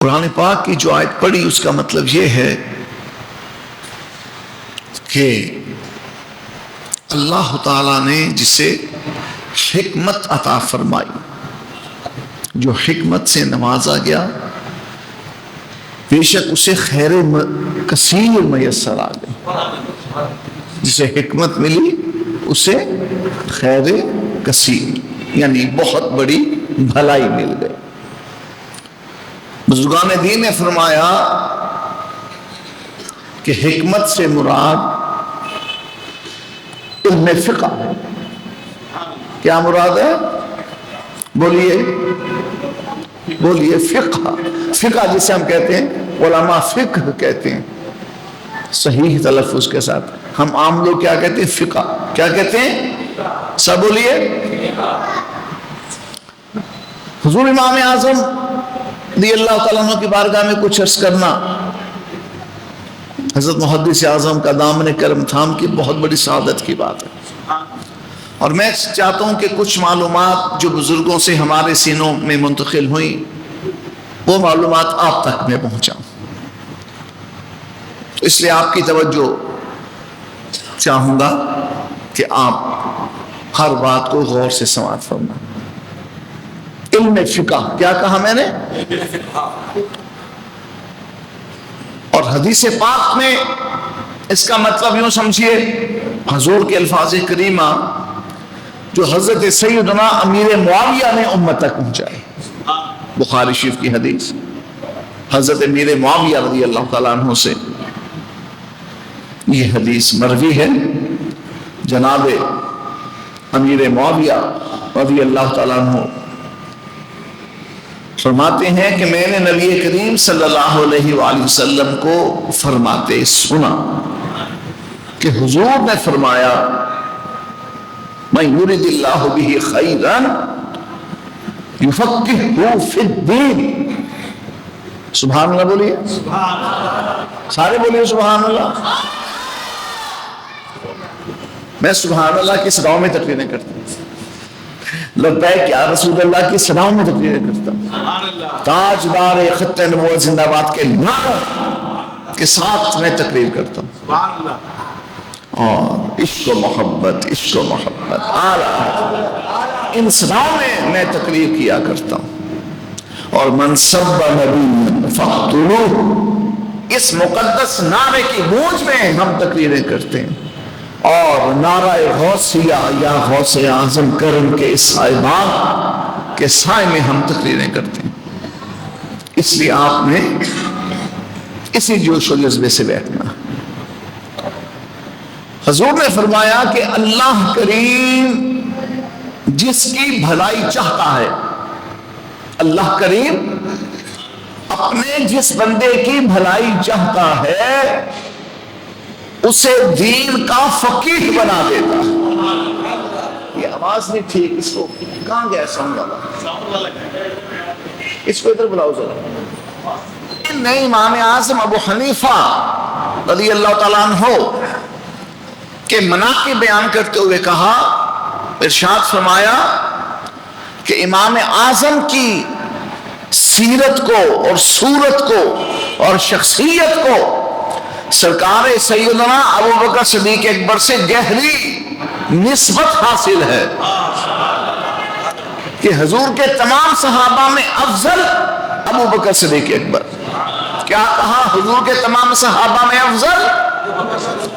قرآن پاک کی جو آیت پڑھی اس کا مطلب یہ ہے کہ اللہ تعالیٰ نے جسے حکمت عطا فرمائی، جو حکمت سے نوازا گیا، بے شک اسے خیر کثیر میسر آ گئی۔ جسے حکمت ملی اسے خیر کثیر یعنی بہت بڑی بھلائی مل گئی۔ بزرگان دین نے فرمایا کہ حکمت سے مراد علم فقہ ہے۔ کیا مراد ہے؟ بولیے فقہ۔ فقہ جسے ہم کہتے ہیں، علماء فقہ کہتے ہیں صحیح تلفظ کے ساتھ۔ ہم عام لوگ کیا کہتے ہیں؟ فقہ۔ کیا کہتے ہیں؟ سب بولیے۔ حضور امام اعظم رضی اللہ تعالیٰ عنہ کی بارگاہ میں کچھ عرض کرنا، حضرت محدث اعظم کا دامن کرم تھام کی بہت بڑی سعادت کی بات ہے، اور میں چاہتا ہوں کہ کچھ معلومات جو بزرگوں سے ہمارے سینوں میں منتقل ہوئیں وہ معلومات آپ تک میں پہنچاؤں۔ اس لیے آپ کی توجہ چاہوں گا کہ آپ ہر بات کو غور سے سماعت فرمائیں۔ علم فقہ کیا کہا میں نے؟ اور حدیث پاک میں اس کا مطلب یوں سمجھیے، حضور کے الفاظ کریمہ جو حضرت سیدنا امیر معاویہ نے امت تک پہنچائے، بخاری شریف کی حدیث، حضرت امیر معاویہ رضی اللہ تعالیٰ عنہ سے یہ حدیث مروی ہے۔ جناب امیر معاویہ رضی اللہ تعالیٰ عنہ فرماتے ہیں کہ میں نے نبی کریم صلی اللہ علیہ وآلہ وسلم کو فرماتے سنا کہ حضور نے فرمایا، من یرد اللہ بہ خیرا یفقہہ فی الدین۔ سبحان اللہ بولیے، سارے بولیے سبحان اللہ۔ میں سبحان اللہ کی صداؤں میں تقریریں کرتا ہوں، لبیک یا رسول اللہ کی صداؤں میں تقریریں کرتا ہوں، تاجدار خط نبوت زندہ باد کے نعروں کے ساتھ میں تقریر کرتا ہوں، اور عشق و محبت اعلیٰ ان صداؤں میں تقریر کیا کرتا ہوں۔ اور من سب نبی فاقتلوہ، اس مقدس نعرے کی گونج میں ہم تقریریں کرتے ہیں، اور نعرہ غوثیہ یا غوث اعظم کرم کے اس صاحبان کے سائے میں ہم تقریریں کرتے ہیں۔ اس لیے آپ نے اسی جوش و جذبے سے بیٹھنا۔ حضور نے فرمایا کہ اللہ کریم جس کی بھلائی چاہتا ہے، اللہ کریم اپنے جس بندے کی بھلائی چاہتا ہے اسے دین کا فقیہ بنا دیتا۔ یہ آواز نہیں ٹھیک، اس کو کہاں گیا ساؤنڈ والا؟ اس کو ادھر بلاؤ ذرا۔ نے امام اعظم ابو حنیفہ رضی اللہ تعالیٰ عنہ کے مناقب بیان کرتے ہوئے کہا، ارشاد فرمایا کہ امام اعظم کی سیرت کو اور صورت کو اور شخصیت کو سرکار سیدنا ابو بکر صدیق اکبر سے گہری نسبت حاصل ہے، کہ حضور کے تمام صحابہ میں افضل ابو بکر صدیق اکبر۔ کیا کہا؟ حضور کے تمام صحابہ میں افضل،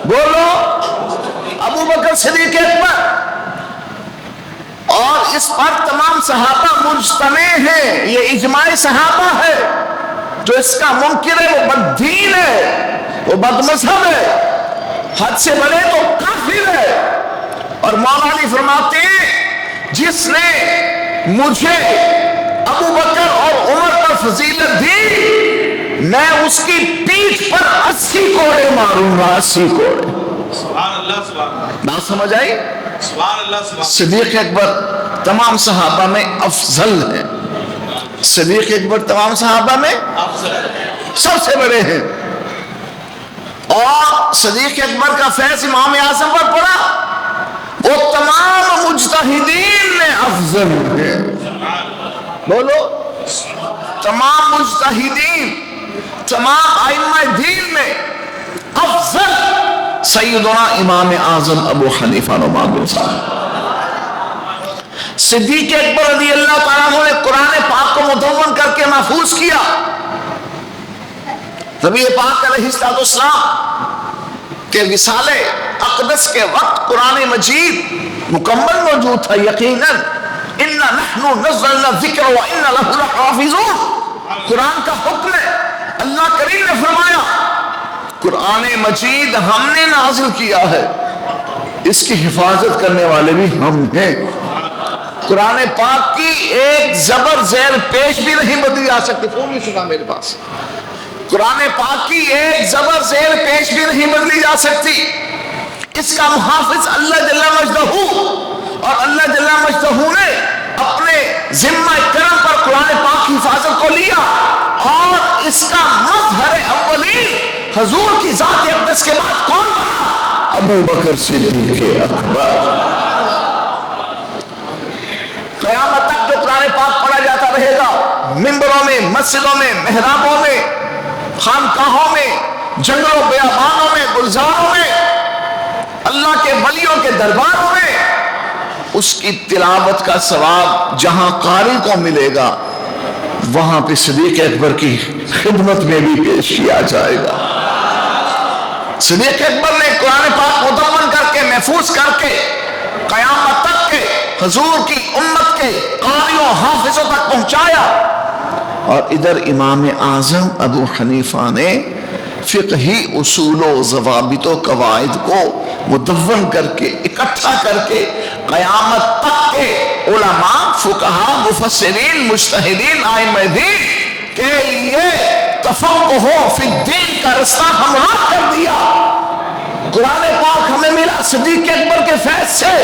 بولو، ابو بکر صدیق اکبر۔ اور اس پر تمام صحابہ مجتمع ہیں، یہ اجماع صحابہ ہے۔ جو اس کا منکر ہے وہ بددین ہے، وہ بد مذہب ہے، حد سے بڑے تو کافر ہے۔ اور مولا علی فرماتے ہیں جس نے مجھے ابو بکر اور عمر پر فضیلت دی، میں اس کی پیٹھ پر 80 کوڑے ماروں گا، 80 کوڑے۔ سبحان اللہ، سبحان اللہ۔ بات سمجھ آئی؟ سبحان اللہ۔ صدیق اکبر تمام صحابہ میں افضل ہے، صدیق اکبر تمام صحابہ میں سب سے بڑے ہیں، اور صدیق اکبر کا فیض امام اعظم پر پڑا، وہ تمام مجتہدین میں افضل ہے۔ بولو تمام مجتہدین، تمام ائمہ دین میں افضل سیدنا امام اعظم ابو حنیفہ نعمان صاحب۔ صدیق اکبر رضی اللہ تعالیٰ عنہ نے قرآن پاک کو مدون کر کے محفوظ کیا۔ نبی پاک علیہ السلام کے وصال اقدس کے وقت قرآن مجید مکمل موجود تھا۔ یقیناً اِنَّا نَحْنُ نَزَّلْنَا الذِّكْرَ وَإِنَّا لَهُ لَحَافِظُونَ، قرآن کا حکم ہے۔ اللہ کریم نے فرمایا قرآن مجید ہم نے نازل کیا ہے، اس کی حفاظت کرنے والے بھی ہم ہیں۔ قرآن پاک کی ایک زبر زیر پیش بھی نہیں بدلی جا سکتی۔ فون نہیں سنا میرے پاس۔ قرآن پاک کی ایک زبر زیر پیش بھی نہیں بدلی جا سکتی۔ اس کا محافظ اللہ جل مجدہ، اور اللہ جل مجدہ نے اپنے ذمہ کرم پر قرآن پاک کی حفاظت کو لیا، اور اس کا مظہر اولین حضور کی ذات اقدس کے بعد کون بنا؟ ابو بکر صدیق اکبر۔ قیامت تک جو قرآن پاک پڑھا جاتا رہے گا، منبروں میں، مسجدوں میں، محرابوں میں، خانقاہوں میں، جنگلوں بیابانوں میں، گلزاروں میں، اللہ کے ولیوں کے درباروں میں، اس کی تلاوت کا ثواب جہاں قاری کو ملے گا، وہاں پہ صدیق اکبر کی خدمت میں بھی پیش کیا جائے گا۔ صدیق اکبر نے قرآن پاک مدون کر کے، محفوظ کر کے، قیامت تک کے حضور کی امت کے قاریوں حافظوں تک پہنچایا۔ اور ادھر امام اعظم ابو حنیفہ نے فقہی اصول و ضوابط و قواعد کو مدون کر کے، اکٹھا کر کے، قیامت تک کے علماء، فقہاء، مفسرین، مجتہدین، ائمہ دین کے لیے تفقہ فی الدین کا رستہ ہموار کر دیا۔ قرآن پاک ہمیں ملا صدیق اکبر کے فیض سے،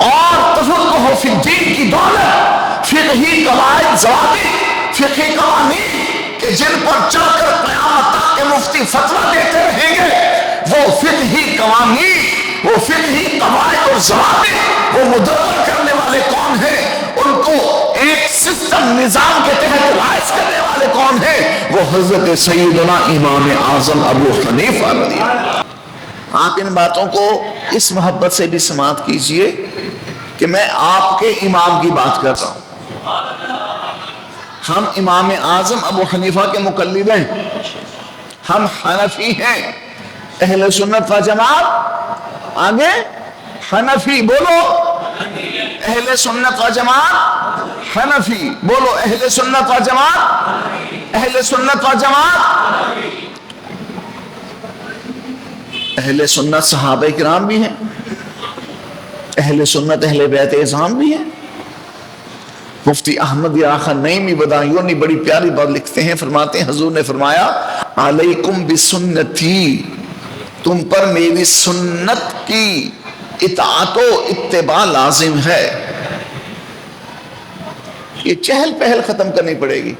اور تفقہ فی الدین کی دولت، فقہی قواعد، ضوابط، فقہی قوانین کہ جن پر چل کر قیامت تک کے مفتی فتویٰ دیتے رہیں گے، وہ فقہی قوانین، وہ فقہی قواعد اور ضوابط، وہ مدون کرنے والے کون ہیں؟ ان کو ایک سسٹم، نظام کے تحت رائج کرنے والے کون ہیں؟ وہ حضرت سیدنا امام اعظم ابو حنیفہ رضی اللہ۔ آپ ان باتوں کو اس محبت سے بھی سماعت کیجئے کہ میں آپ کے امام کی بات کر رہا ہوں۔ ہم امام اعظم ابو حنیفہ کے مقلد ہیں، ہم حنفی ہیں، اہل سنت و جماعت۔ آگے حنفی بولو، اہل سنت و جماعت حنفی بولو، اہل سنت و جماعت، اہل سنت و جماعت۔ اہل سنت صحابہ کرام بھی ہیں، اہل سنت اہل بیت اعظام بھی ہیں۔ مفتی احمد یا خان نعیمی بدائیوں نے بڑی پیاری بات لکھتے ہیں، فرماتے ہیں حضور نے فرمایا علیکم بسنتی، تم پر میری سنت کی اطاعت و اتباع لازم ہے۔ یہ چہل پہل ختم کرنی پڑے گی۔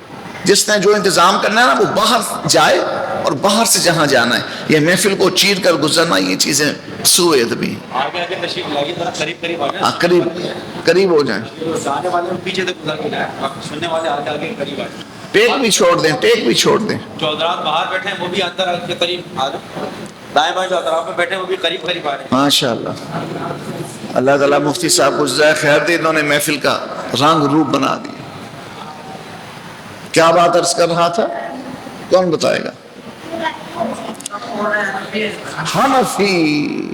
جس نے جو انتظام کرنا ہے نا، وہ باہر جائے، اور باہر سے جہاں جانا ہے، یہ محفل کو چیر کر گزرنا، یہ چیزیں سوء ادبی ہیں۔ آگے آگے تشریف لائیے، ذرا قریب قریب آ جائیں، قریب قریب ہو جائیں، جانے والے پیچھے سے گزر کے جائیں، سننے والے آگے آگے قریب آ جائیں۔ ٹیک بھی چھوڑ دیں، ٹیک بھی چھوڑ دیں۔ جو حضرات باہر بیٹھے ہیں وہ بھی اندر کے قریب آ جائیں، دائیں بائیں جو اطراف میں بیٹھے ہیں وہ بھی قریب قریب آ جائیں۔ ماشاءاللہ، اللہ تعالیٰ مفتی صاحب کو جزائے خیر دے، انہوں نے محفل کا رنگ روپ بنا دیا۔ کیا بات عرض کر رہا تھا، کون بتائے گا؟ حنفی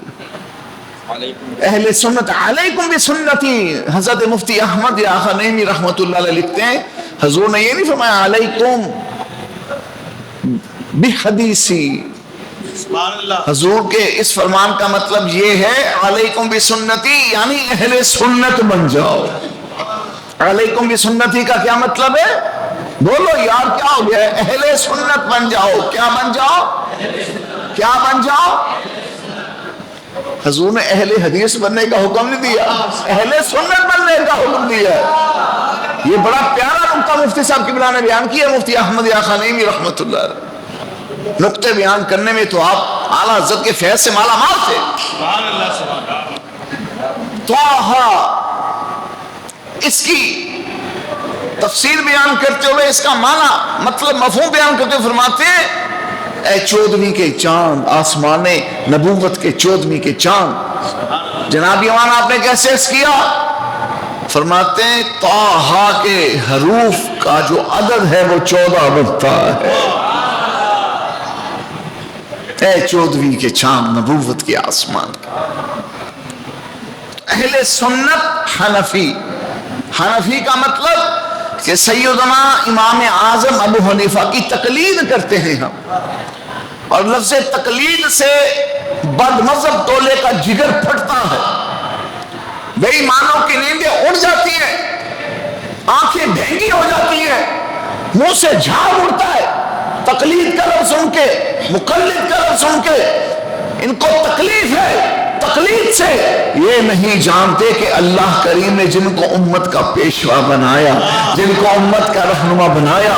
اہل سنت، علیکم بسنتی۔ حضرت مفتی احمد یا خان نعیمی رحمت اللہ علیہ لکھتے ہیں حضور نے یہ نہیں فرمایا علیکم بحدیثی۔ حضور کے اس فرمان کا مطلب یہ ہے علیکم بسنتی یعنی اہل سنت بن جاؤ۔ علیکم بسنتی کا کیا مطلب ہے؟ بولو یار، کیا ہو گیا؟ اہل سنت بن جاؤ۔ کیا بن جاؤ؟ کیا بن جاؤ؟ حضور نے اہل حدیث بننے کا حکم نہیں دیا، اہل سنت بننے کا حکم دیا۔ یہ بڑا پیارا نقطہ مفتی صاحب قبلہ نے بیان کیا، مفتی احمد یا خان نعیمی رحمت اللہ علیہ۔ نقطے بیان کرنے میں تو آپ اعلیٰ حضرت کے فیض سے مالا مال تھے۔ طٰہٰ، اس کی تفسیر بیان کرتے ہوئے اس کا معنی مطلب مفہوم بیان کرتے ہوئے فرماتے ہیں اے 14ویں کے چاند، آسمان نبوت کے 14ویں کے چاند، جناب ایمان آپ نے کیسے اس کیا؟ فرماتے ہیں طٰہٰ کے حروف کا جو عدد ہے وہ 14 بنتا ہے۔ اے 14ویں کے چاند نبوت کے آسمان کا۔ اہل سنت حنفی کا مطلب کہ سیدنا امام اعظم ابو حنیفہ کی تقلید کرتے ہیں ہم، اور لفظ تقلید سے بد مذہب ٹولے کا جگر پھٹتا ہے، بے ایمانوں کی نیندیں اڑ جاتی ہیں، آنکھیں بھینگی ہو جاتی ہیں، منہ سے جھاگ اڑتا ہے تقلید کا لفظ سن کے، مقلد کا لفظ سن کے۔ ان کو تکلیف ہے تقلید سے، یہ نہیں جانتے کہ اللہ کریم نے جن کو امت کا پیشوا بنایا، جن کو امت کا رہنما بنایا،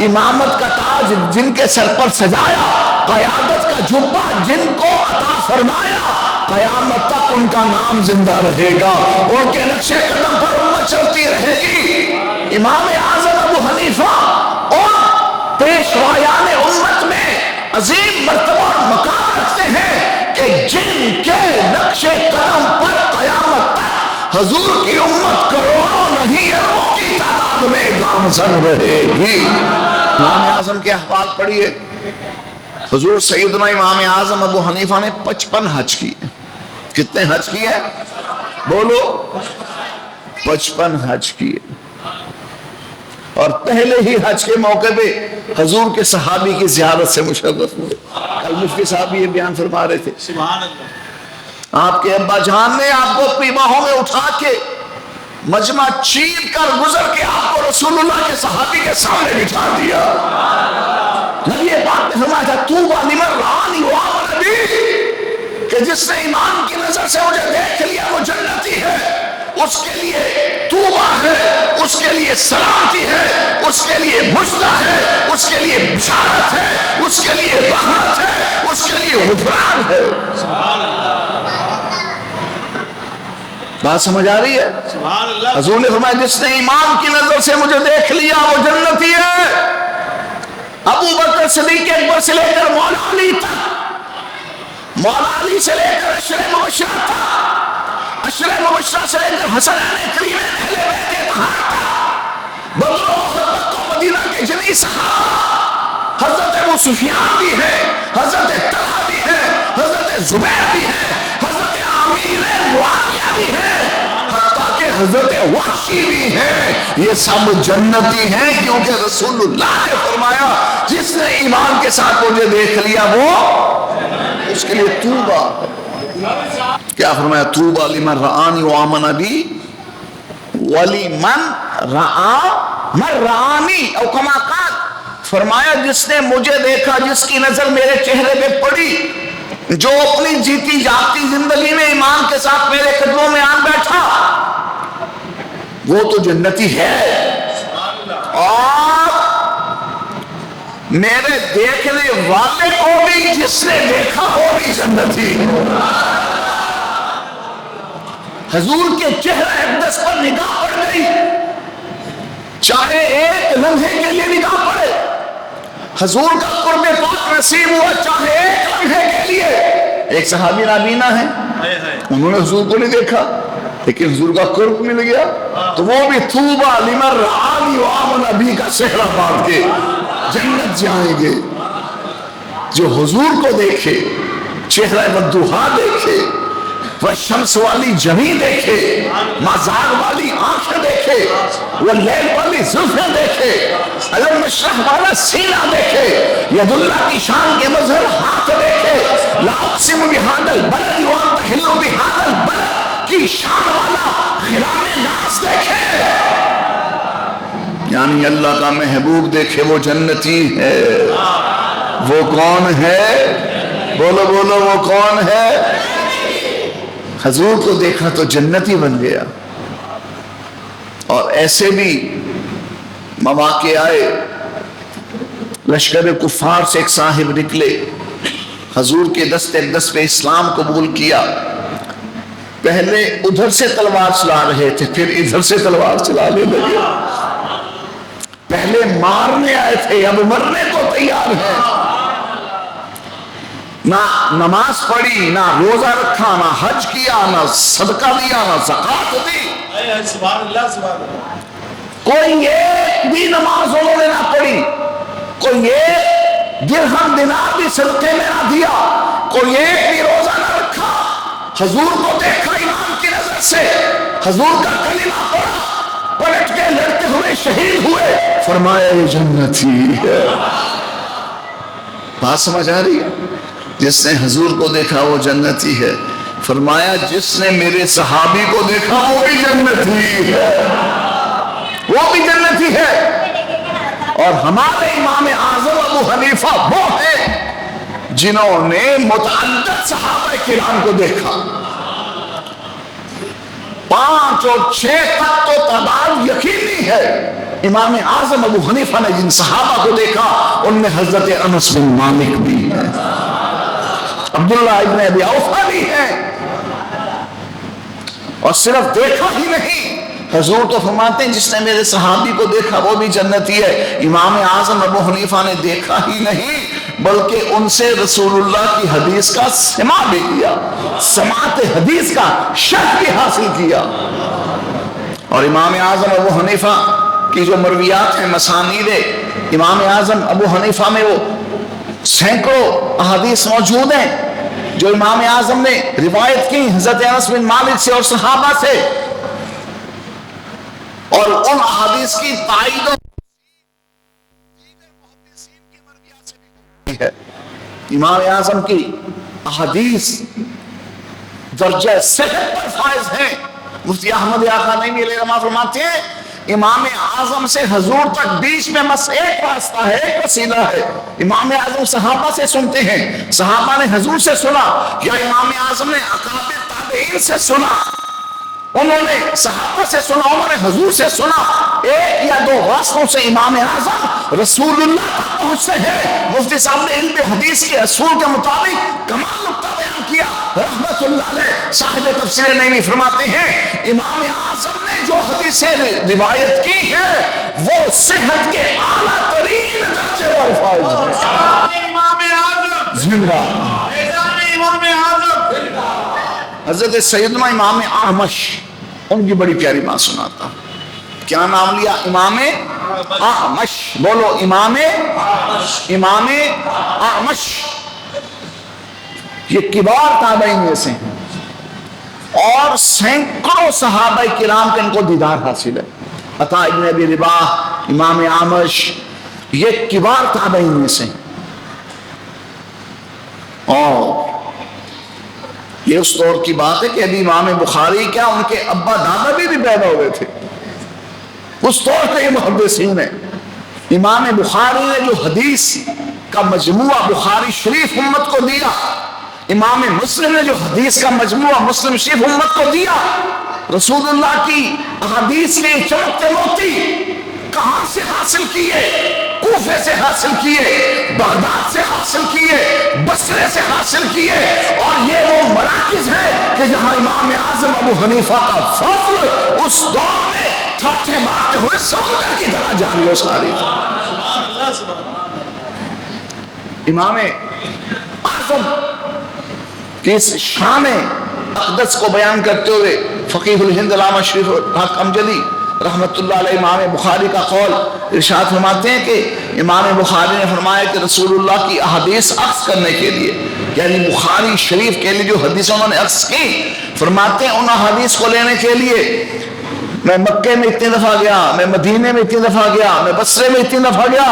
امامت کا تاج جن کے سر پر سجایا، قیادت کا جبہ جن کو عطا فرمایا، قیامت تک ان کا نام زندہ رہے گا، ان کے نقش قدم پر امت چلتی رہے گی۔ امام اعظم ابو حنیفہ اور پیشوایان امت میں عظیم مرتبہ اور مقام رکھتے ہیں کہ جن کے نقش قدم پر قیامت تک حضور کی امت کروڑوں نہیں اربوں کی تعداد میں گامزن رہے گی۔ امام اعظم کے احوال پڑھیے، حضور سیدنا امام اعظم ابو حنیفہ نے 55 حج کیے۔ کتنے حج کیے؟ بولو 55 حج کیے، اور پہلے ہی حج کے موقع پہ حضور کے صحابی کی زیارت سے مشرف ہوئے۔ کل مفتی صاحب یہ بیان فرما رہے تھے، سبحان اللہ، آپ کے ابا جان نے آپ کو اپنی باہوں میں اٹھا کے مجمع چیر کر گزر کے آپ کو رسول اللہ کے صحابی کے سامنے بٹھا دیا۔ نبی پاک نے فرمایا تھا طوبیٰ لمن رآنی وآمن بی، کہ جس نے ایمان کی نظر سے مجھے دیکھ لیا وہ جنتی ہے، اس کے لیے طوبیٰ ہے، اس کے لیے سلامتی ہے، اس کے لیے بشریٰ ہے، اس کے لیے بشارت ہے، اس کے لیے رحمت ہے، اس کے لیے غفران ہے۔ بات سمجھ آ رہی ہے؟ سبحان اللہ۔ حضور نے فرمایا جس نے ایمان کی نظر سے مجھے دیکھ لیا وہ جنتی ہے۔ ابو بکر صدیق اکبر سے لے کر مولا علی تک، مولا علی سے لے کر عشرہ مبشرہ تک، عشرہ مبشرہ سے لے کر حسنین کریمین اہل بیت اطہار تک، بدر و احد مکہ مدینہ کے جمیع صحابہ، حضرت ابو سفیان بھی ہے، حضرت طلحہ بھی ہے، حضرت زبیر بھی ہے، حضرت عامر معاویہ بھی ہے، حتیٰ کہ حضرت وحشی بھی ہے۔ یہ سب جنتی ہیں، کیونکہ رسول اللہ نے فرمایا جس نے ایمان کے ساتھ مجھے دیکھ لیا وہ اس کے لیے طوبیٰ۔ کیا فرمایا؟ طوبیٰ لمن رآنی وآمن بی ولمن من رآنی، او کما قال، فرمایا جس نے مجھے دیکھا، جس کی نظر میرے چہرے پہ پڑی، جو اپنی جیتی جاگتی زندگی میں ایمان کے ساتھ میرے قدموں میں آن بیٹھا، وہ تو جنتی ہے، اور میرے دیکھنے والے کو بھی جس نے دیکھا وہ بھی جنتی۔ حضور کے چہرہ اقدس پر نگاہ پڑ گئی، چاہے ایک لمحے کے لیے نگاہ پڑے، حضور کا قرب پاک نصیب ہوا چاہے ایک لمحے کے لیے۔ ایک صحابی نابینا ہے، انہوں نے حضور کو نہیں دیکھا لیکن حضور کا قرب مل گیا، تو وہ بھی طوبیٰ لمن رآنی وآمن بی کا صحرا باندھ کے جنت جائیں گے۔ جو حضور کو دیکھے، چہرہ والضحیٰ دیکھے، وہ شمس والی جبیں دیکھے، مزار والی آنکھیں دیکھے، وہ لیل والی زلفیں دیکھے، علم مشرح والا سینہ دیکھے، ید اللہ کی شان کے مظہر ہاتھ دیکھے، لا اقسم بہذا البلد وانت حل بہذا البلد کی شان والا خلال ناس دیکھے، یعنی اللہ کا محبوب دیکھے وہ جنتی ہے۔ وہ کون ہے؟ بولو بولو، وہ کون ہے؟ حضور کو دیکھا تو جنتی بن گیا۔ اور ایسے بھی مواقع آئے، لشکر کفار سے ایک صاحب نکلے، حضور کے دست اقدس پہ اسلام قبول کیا، پہلے ادھر سے تلوار چلا رہے تھے، پھر ادھر سے تلوار چلانے لگے، پہلے مارنے آئے تھے اب مرنے کو تیار ہیں. نہ نماز پڑھی، نہ روزہ رکھا، نہ حج کیا، نہ صدقہ دیا، نہ زکات دی. سبحان اللہ سبحان اللہ. کوئی ایک بھی نماز انہوں نے نہ پڑھی، کوئی ایک درہم دینار بھی صدقے میں نہ دیا، کوئی ایک بھی روزہ نہ رکھا. حضور کو دیکھا امام کی نظر سے، حضور کا کلمہ پڑھا، پلٹ کے لڑتے ہوئے شہید ہوئے، فرمایا یہ جنتی ہے. بات سمجھ آ رہی ہے؟ جس نے حضور کو دیکھا وہ جنتی ہے. فرمایا جس نے میرے صحابی کو دیکھا وہ بھی جنتی ہے، وہ بھی جنتی ہے. اور ہمارے امام اعظم ابو حنیفہ وہ ہیں جنہوں نے متعدد صحابہ کرام کو دیکھا. 5 اور 6 تک تو تعداد یقینی ہے. امام اعظم ابو حنیفہ نے جن صحابہ کو دیکھا ان میں حضرت انس بن مالک بھی ہے، عبداللہ ابن ابی اوفا بھی ہے. اور صرف دیکھا ہی نہیں، حضور تو فرماتے ہیں جس نے میرے صحابی کو دیکھا وہ بھی جنتی ہے. امام اعظم ابو حنیفہ نے دیکھا ہی نہیں بلکہ ان سے رسول اللہ کی حدیث کا سماع بھی کیا، سماعت حدیث کا شرف بھی حاصل کیا. اور امام اعظم ابو حنیفہ کی جو مرویات ہیں، مسانید امام اعظم ابو حنیفہ میں وہ سینکڑوں احادیث موجود ہیں جو امام اعظم نے روایت کی حضرت انس بن مالک سے اور صحابہ سے. اور ان احادیث کی تائید ہے. امام اعظم کی احادیث درجہ صحت پر فائز ہیں. مفتی احمد آقا نعیمی علیہ رحمہ فرماتے ہیں امام اعظم سے حضور تک بیچ میں بس ایک راستہ ہے، ایک وسیلہ ہے. امام اعظم صحابہ سے سنتے ہیں، صحابہ نے حضور سے سنا، یا امام اعظم نے اکابر تابعین سے سنا، انہوں نے صحابہ سے سنا، انہوں نے حضور سے سنا. 1 یا 2 راستوں سے امام اعظم رسول اللہ تک پہنچتے ہیں. مفتی صاحب نے علم حدیث کے اصول کے مطابق کمال نقطہ بیان کیا رحمت اللہ علیہ. صاحب تفسیر نعیمی فرماتے ہیں امام اعظم نے جو حدیثیں روایت کی ہیں وہ صحت کے اعلیٰ ترین درجے پر فائز ہیں. امام اعظم زندہ، امام اعظم. حضرت سیدنا امام اعمش، ان کی بڑی پیاری بات سناتا ہوں. کیا نام لیا؟ امام اعمش. بولو امام اعمش. یہ کبار تابعین میں سے ہیں اور سینکڑوں صحابہ کرام کے ان کو دیدار حاصل ہے. عطا ابن ابی رباح، امام اعمش، یہ کبار تابعین میں سے ہیں. اور یہ اس دور کی بات ہے کہ ابھی امام بخاری کیا ان کے ابا دادا بھی پیدا ہوئے تھے. اس دور کے یہ محدثین ہیں. امام بخاری نے جو حدیث کا مجموعہ بخاری شریف امت کو دیا، امام مسلم نے جو حدیث کا مجموعہ مسلم شریف امت کو دیا، رسول اللہ کی احادیث کے چمکتے موتی کہاں سے حاصل کیے؟ کوفے سے حاصل کیے، بغداد سے حاصل کیے، بصرے سے حاصل کیے. اور یہ وہ مراکز ہے کہ جہاں امام اعظم ابو حنیفہ کا فضل اس دور میں ٹھاٹھے مارتے ہوئے سمندر کی طرح جاری و ساری تھا. امام اعظم کی اس شان اقدس کو بیان کرتے ہوئے فقیہ الہند علامہ شریف الحق امجدی رحمت اللہ علیہ امام بخاری کا قول ارشاد فرماتے ہیں کہ امام بخاری نے فرمایا کہ رسول اللہ کی احادیث اخذ کرنے کے لیے، یعنی بخاری شریف کے لیے جو حدیث انہوں نے اخذ کی، فرماتے ہیں ان احادیث کو لینے کے لیے میں مکے میں اتنی دفعہ گیا، میں مدینے میں اتنی دفعہ گیا، میں بصرے میں اتنی دفعہ گیا.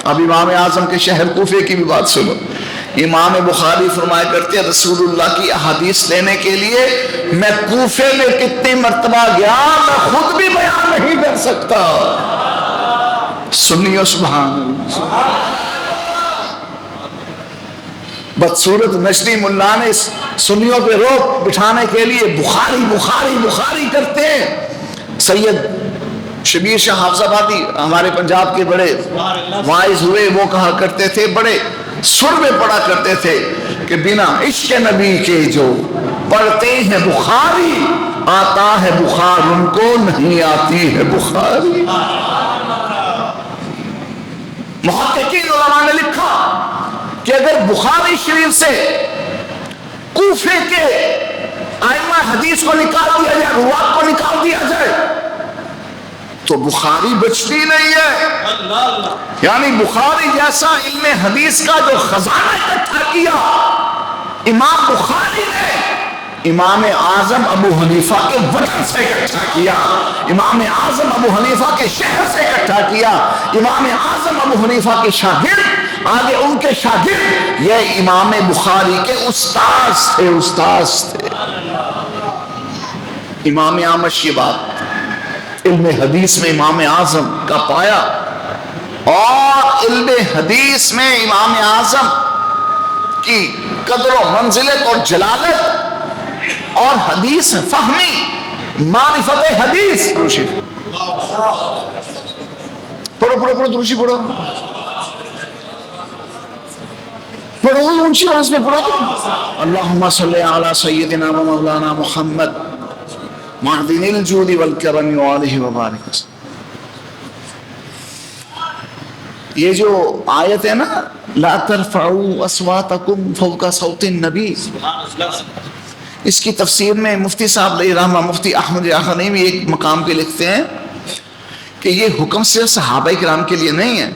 اب امام اعظم کے شہر کوفے کی بھی بات سنو. امام بخاری فرمایا کرتے ہیں رسول اللہ کی احادیث لینے کے لیے میں کوفے میں کتنی مرتبہ گیا میں خود بھی بیان نہیں کر سکتا. سنیو سبحان اللہ. بدصورت نجدی ملا نے سنیوں پہ روک بٹھانے کے لیے بخاری بخاری بخاری کرتے ہیں. سید شبیر شاہ حافظ آبادی ہمارے پنجاب کے بڑے واعظ ہوئے، وہ کہا کرتے تھے، بڑے سر میں پڑھا کرتے تھے کہ بنا عشق نبی کے جو پڑھتے ہیں بخاری، آتا ہے بخار ان کو نہیں آتی ہے بخاری. محققین علماء نے لکھا کہ اگر بخاری شریف سے کوفے کے ائمہ حدیث کو نکال دیا جائے، روات کو نکال دیا جائے، تو بخاری بچتی نہیں ہے. یعنی بخاری جیسا علم حدیث کا جو خزانہ اکٹھا کیا امام بخاری نے، امام اعظم ابو حنیفہ کے وطن سے اکٹھا کیا، امام اعظم ابو حنیفہ کے شہر سے اکٹھا کیا، امام اعظم ابو حنیفہ کے شاگرد، آگے ان کے شاگرد، یہ امام بخاری کے استاذ تھے. امام اعمش یہ بات علم حدیث میں امام اعظم کا پایا، اور علم حدیث میں امام اعظم کی قدر و منزلت اور جلالت اور حدیث فہمی، معرفت حدیث. پڑھو دروشی پڑھو اونچی آواز میں پڑھو. اللہم صلی علی سیدنا و مولانا محمد معدن الجود والکرم وآلہ وبارک وسلم. یہ جو آیت ہے نا، لا ترفعوا اصواتکم فوق صوت النبی، اس کی تفسیر میں مفتی صاحب علیہ رحمہ، مفتی احمد یاخانی بھی ایک مقام پہ لکھتے ہیں کہ یہ حکم صرف صحابہ کرام کے لیے نہیں ہے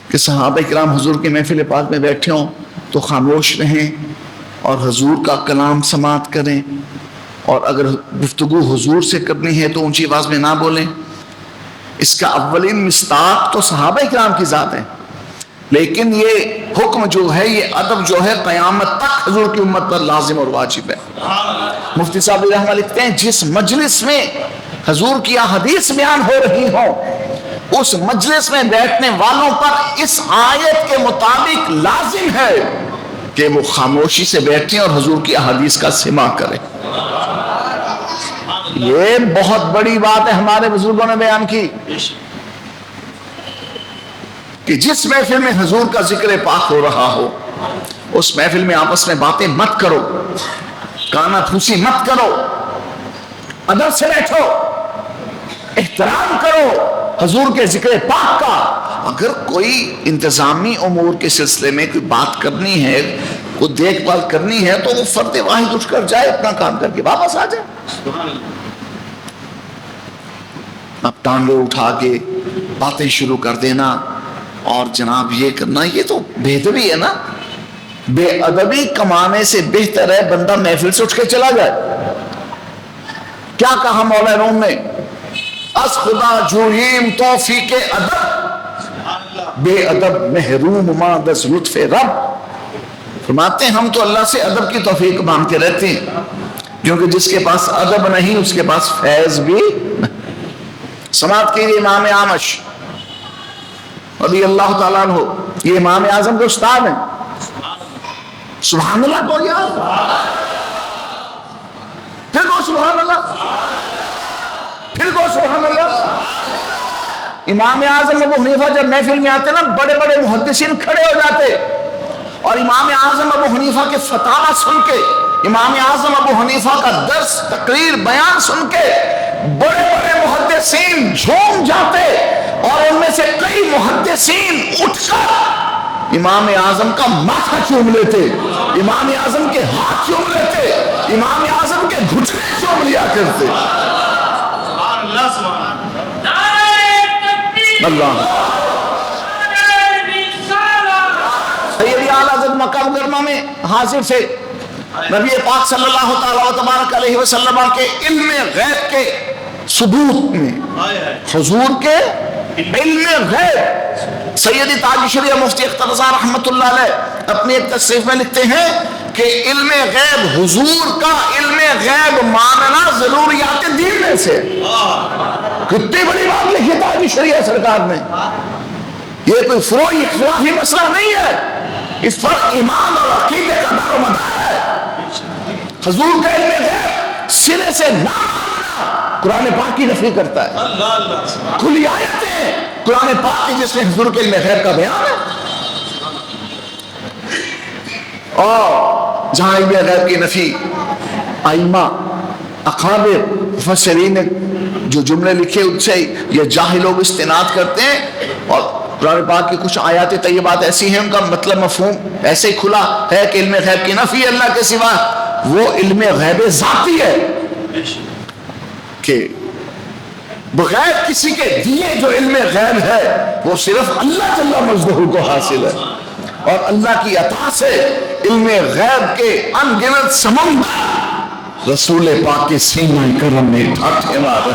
کہ صحابہ کرام حضور کے محفل پاک میں بیٹھے ہوں تو خاموش رہیں اور حضور کا کلام سماعت کریں، اور اگر گفتگو حضور سے کرنی ہے تو اونچی آواز میں نہ بولیں. اس کا اولین مصداق تو صحابہ کرام کی ذات ہے، لیکن یہ حکم جو ہے، یہ ادب جو ہے، قیامت تک حضور کی امت پر لازم اور واجب ہے. مفتی صاحب علیہ رحمہ لکھتے ہیں جس مجلس میں حضور کی حدیث بیان ہو رہی ہو، اس مجلس میں بیٹھنے والوں پر اس آیت کے مطابق لازم ہے کہ وہ خاموشی سے بیٹھیں اور حضور کی احادیث کا سماع کریں. یہ بہت بڑی بات ہے ہمارے بزرگوں نے بیان کی کہ جس محفل میں حضور کا ذکر پاک ہو رہا ہو، اس محفل میں آپس میں باتیں مت کرو، کانا پھوسی مت کرو، ادب سے بیٹھو، احترام کرو حضور کے ذکر پاک کا. اگر کوئی انتظامی امور کے سلسلے میں کوئی بات کرنی ہے، کوئی دیکھ بھال کرنی ہے، تو وہ فرد واحد اٹھ کر جائے، اپنا کام کر کے واپس آ جائے. اب ٹانگیں اٹھا کے باتیں شروع کر دینا اور جناب یہ کرنا، یہ تو بے ادبی ہے نا. بے ادبی کمانے سے بہتر ہے بندہ محفل سے اٹھ کے چلا جائے. کیا کہا مولا روم نے؟ از خدا جوہیم توفیق ادب، بے ادب محروم ماں دس لطف رب. فرماتے ہیں ہم تو اللہ سے ادب کی توفیق مانگتے رہتے ہیں، کیونکہ جس کے پاس ادب نہیں اس کے پاس فیض بھی نہیں. سماعت کیجیے امام اعمش رضی اللہ تعالیٰ عنہ، یہ امام اعظم کے استاد ہیں. سبحان اللہ کو یار، پھر کو سبحان اللہ، پھر کو سبحان اللہ. امام اعظم ابو حنیفہ جب محفل میں آتے نا، بڑے بڑے محدثین کھڑے ہو جاتے اور امام اعظم ابو حنیفہ کے فتاوی سن کے، امام اعظم ابو حنیفہ کا درس تقریر بیان سن کے بڑے بڑے محدثین جھوم جاتے، اور ان میں سے کئی محدثین اٹھ کر امام اعظم کا ماتھا چوم لیتے، امام اعظم کے ہاتھ چوم لیتے، امام اعظم کے گھٹنے چوم لیا کرتے. اللہ سیدی اعلیٰ حضرت مکہ مکرمہ میں حاضر تھے. نبی پاک صلی اللہ تعالیٰ تبارک علیہ وسلم کے علم غیب کے ثبوت میں، حضور کے علم غیب، سیدی تاج شریعہ مفتی اختر رضا رحمت اللہ علیہ اپنی ایک تصریف میں لکھتے ہیں کہ علم غیب، حضور کا علم غیب ماننا ضروریات دین میں سے. کتنی بڑی بات لکھی تاج شریعہ سرکار نے. یہ کوئی فروعی اختلافی مسئلہ نہیں ہے، اس پر ایمان اور عقیدے کا دار و مدار ہے. حضور کا علم غیب سرے سے نہ ماننا قرآن پاک کی نفی کرتا ہے. کھلی آیتیں قرآن پاک کی جس میں حضور کے علم غیب کا بیان ہے. اور جہاں علم غیب کی نفی ائمہ اکابر مفسرین نے جو جملے لکھے ان سے یہ جاہل لوگ استناد کرتے ہیں، اور قرآن پاک کی کچھ آیات طیبات ایسی ہیں ان کا مطلب مفہوم ایسے ہی کھلا ہے کہ علم غیب کی نفی اللہ کے سوا، وہ علم غیب ذاتی ہے کہ بغیر کسی کے دیے جو علم غیب ہے وہ صرف اللہ جل مجدہ کو حاصل ہے، اور اللہ کی عطا سے علم غیب کے ان گنت سمندر رسول پاک کے سینہ کرم میں ڈھانٹے مارے۔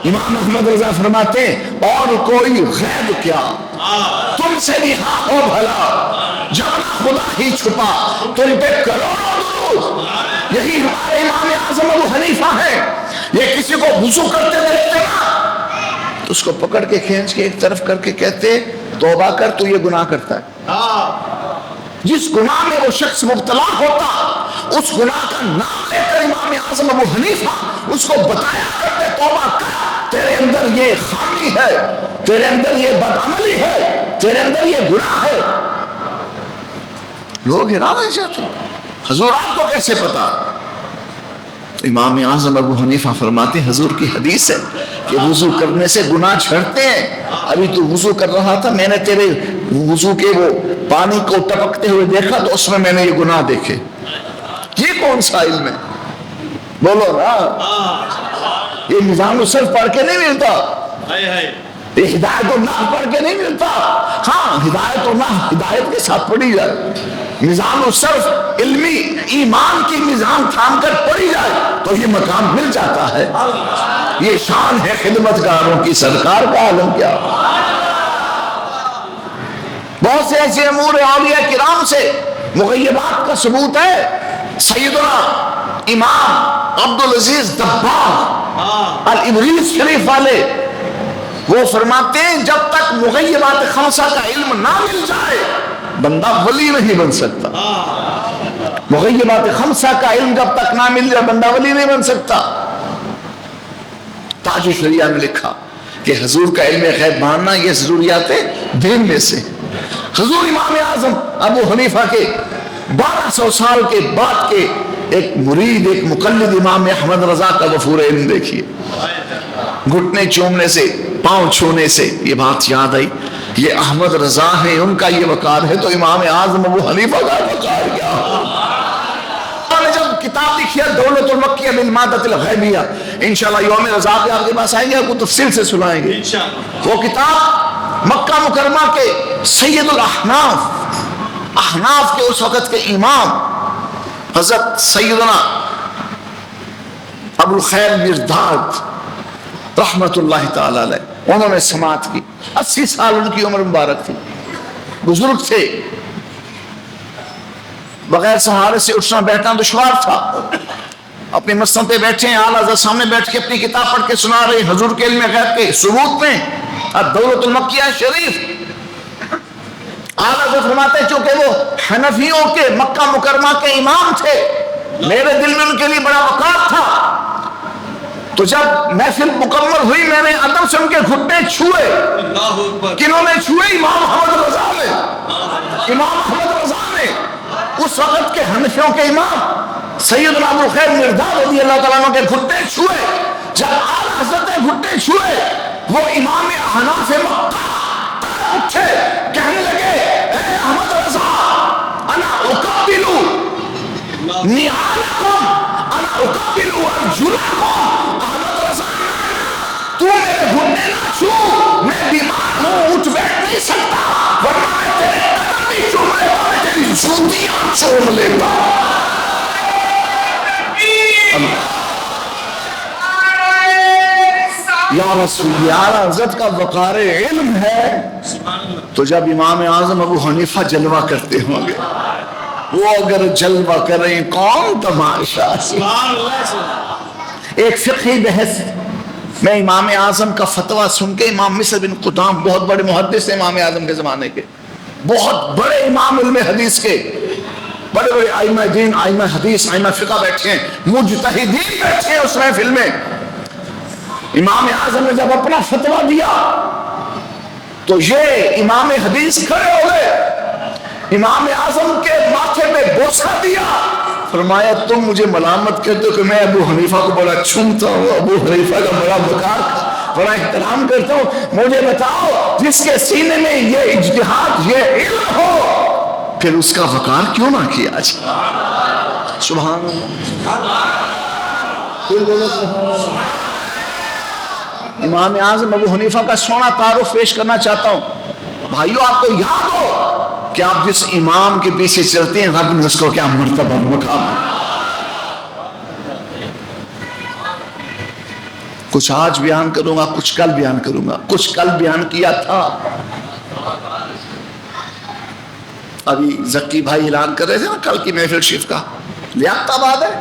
امام احمد رضا فرماتے ہیں اور کوئی غیب کیا تم سے رہا ہو بھلا، جانا خدا ہی چھپا تم پہ کروڑوں درود۔ یہی ہمارے امام اعظم ابو حنیفہ ہیں، یہ کسی کو وضو کرتے دیکھتے نا تو اس کو پکڑ کے کھینچ کے ایک طرف کر کے کہتے توبہ کر، تو یہ گناہ کرتا ہے۔ جس گناہ میں وہ شخص مبتلا ہوتا اس گناہ کا نام لے کر امام اعظم ابو حنیفہ اس کو بتایا کرتے توبہ کر، تیرے اندر یہ خامی ہے، تیرے اندر یہ بدعملی ہے، تیرے اندر یہ گناہ ہے۔ لوگ حیران رہ جاتے حضور آپ کو کیسے پتا؟ امام اعظم ابو حنیفہ فرماتے حضور کی حدیث ہے کہ وضو کرنے سے گناہ جھڑتے ہیں۔ ابھی تو وضو کر رہا تھا، میں نے تیرے وضو کے وہ پانی کو ٹپکتے ہوئے دیکھا تو اس میں نے یہ گناہ دیکھے۔ یہ کون سا علم ہے؟ بولو نا، یہ نظام الصرف پڑھ کے نہیں ملتا، یہ ہدایت اللہ پڑھ کے نہیں ملتا۔ ہاں ہدایت اللہ ہدایت کے ساتھ پڑھی جائے، نظام الصرف علمی ایمان کی نظام تھام کر پڑھی جائے تو یہ مقام مل جاتا ہے۔ یہ شان ہے خدمتگاروں کی، سرکار کا عالم کیا۔ بہت سے ایسے امور اولیاء کرام سے مغیبات کا ثبوت ہے۔ سیدنا امام عبدالعزیز دباغ الابریز شریف والے وہ فرماتے ہیں جب تک مغیبات خمسہ کا علم نہ مل جائے بندہ ولی نہیں بن سکتا۔ مغیبات خمسہ کا علم جب تک نہ مل جائے بندہ ولی نہیں بن سکتا۔ تاج الشریعہ میں لکھا کہ حضور کا علم غیب ماننا یہ ضروریات دین میں سے۔ حضور امام اعظم ابو حنیفہ کے 1200 سال کے بعد کے ایک مرید ایک مقلد امام احمد رضا کا وفور علم دیکھیے، گھٹنے چومنے سے پاؤں چھونے سے یہ بات یاد آئی یہ احمد رضا ہے، ان کا یہ وقار ہے تو امام اعظم ابو حنیفہ کا وقار کیا ہو۔ نے جب کتاب لکھی ہے دولت المکیہ بالمادۃ الغیبیہ، انشاءاللہ یوم رضا پہ آپ کے پاس آئیں گے، آپ کو تفصیل سے سنائیں گے۔ وہ کتاب مکہ مکرمہ کے سید الاحناف، احناف کے اس وقت کے امام حضرت سیدنا ابو الخیر مرداد رحمت اللہ تعالی علیہ، انہوں نے سماعت کی، 80 سال ان کی عمر مبارک تھی، بزرگ تھے، بغیر سہارے سے اٹھنا بیٹھنا دشوار تھا، اپنی مسند پہ بیٹھے ہیں، اعلیٰ حضرت سامنے بیٹھ کے اپنی کتاب پڑھ کے سنا رہے حضور کے علم غیب کے ثبوت میں الدولت المکیہ شریف۔ اعلیٰ حضرت فرماتے ہیں چونکہ وہ حنفیوں کے مکہ مکرمہ کے امام تھے، میرے دل میں ان کے لیے بڑا وقار تھا، تو جب محفل مکمل ہوئی میں نے ادب سے ان کے گھٹنے چھوئے۔ کنہوں نے چھوئے؟ امام احمد رضا نے، امام احمد رضا نے، اس وقت کے حنفیوں کے امام سیدنا ابو الخیر مرداد رضی اللہ تعالیٰ عنہ کے گھٹنے چھوئے۔ جب اعلیٰ حضرت نے گھٹنے چھوئے وہ امام احناف مکہ اٹھے، کہنے لگے اے احمد رضا انا اقبلو نعالکم انا اقبلو ارجلکم، احمد رضا تو میرے گھٹنے نہ چھو، میں بیمار ہوں اٹھ بیٹھ نہیں سکتا، ورنہ میں تیرے قدم نہیں چوم لیتا، میں تیری جوتیاں چوم لیتا۔ یا رسول اعلیٰ حضرت کا وقار علم ہے، تو جب امام اعظم ابو حنیفہ جلوہ کرتے ہوں گے، وہ اگر جلوہ کریں کون تماشا۔ ایک فقہی بحث میں امام اعظم کا فتویٰ سن کے، امام مصر بن قدام بہت بڑے محدث ہیں امام اعظم کے زمانے کے، بہت بڑے امام علم حدیث کے، بڑے بڑے ائمہ دین، ائمہ حدیث، ائمہ فقہ بیٹھے ہیں، مجتہدین بیٹھے ہیں اس محفل میں۔ امام اعظم نے جب اپنا فتویٰ دیا تو یہ امام حدیث کھڑے ہو گئے، امام اعظم کے ماتھے پہ بوسہ دیا، فرمایا تم مجھے ملامت کہتے ہو کہ میں ابو حنیفہ کو بڑا چومتا ہوں، ابو حنیفہ کا بڑا وقار، بڑا احترام کرتا ہوں، مجھے بتاؤ جس کے سینے میں یہ اجتہاد، یہ علم ہو، پھر اس کا وقار کیوں نہ کیا جائے؟ سبحان اللہ۔ پھر بولو سبحان اللہ۔ امام اعظم ابو حنیفہ کا سونا تعارف پیش کرنا چاہتا ہوں۔ بھائیو آپ کو یاد ہو کہ آپ جس امام کے پیچھے چلتے ہیں رب نے اس کو کیا مرتبہ مقام، کچھ آج بیان کروں گا، کچھ کل بیان کروں گا، کچھ کل بیان کیا تھا۔ ابھی زکی بھائی اعلان کر رہے تھے نا کل کی محفل شریف کا، لیاقت آباد ہے،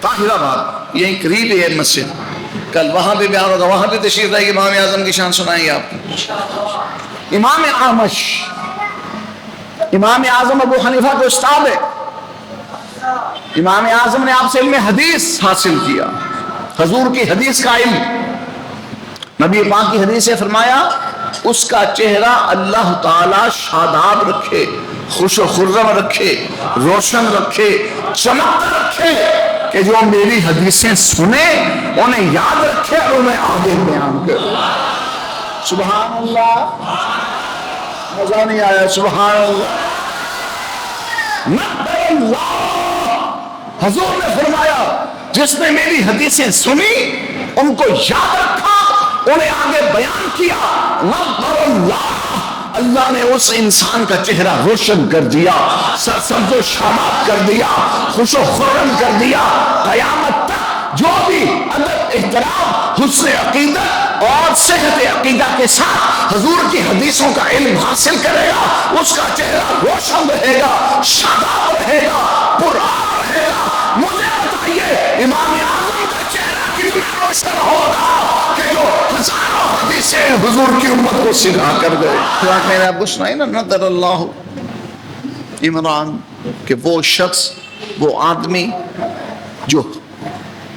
طاہر آباد، یہی قریب ہے مسجد، کل وہاں پہ بیان ہوگا، وہاں پہ تشریف لائے گی، امام اعظم کی شان سنائیں گے آپ کو۔ امام اعمش امام اعظم ابو حنیفہ کے استاد ہے، امام اعظم نے آپ سے علم حدیث حاصل کیا، حضور کی حدیث کا علم، نبی پاک کی حدیث سے فرمایا اس کا چہرہ اللہ تعالی شاداب رکھے، خوش و خرم رکھے، روشن رکھے، چمکتا رکھے، کہ جو میری حدیثیں سنے انہیں یاد رکھے اور انہیں آگے بیان کرے۔ سبحان اللہ، مزہ نہیں آیا؟ سبحان اللہ، نبی اللہ، حضور نے فرمایا جس نے میری حدیثیں سنی ان کو یاد رکھا، انہیں آگے بیان کیا، نبی اللہ، اللہ نے اس انسان کا چہرہ روشن کر دیا، سرسبز و شاداب کر دیا، خوش و خرم کر دیا، قیامت تک جو بھی ادب، احترام، حسن عقیدت اور صحت عقیدہ کے ساتھ حضور کی حدیثوں کا علم حاصل کرے گا، اس کا چہرہ روشن رہے گا، شاداب رہے گا، پرآب رہے گا۔ مجھے بتائیے امام اعظم کا چہرہ کتنا روشن ہوگا کہ جو ہزاروں حدیثیں حضور کی امت کو سکھا کر گئے۔ میں نے آپ کو سنائی نا، نظر اللہ عمران، کہ وہ شخص، وہ آدمی جو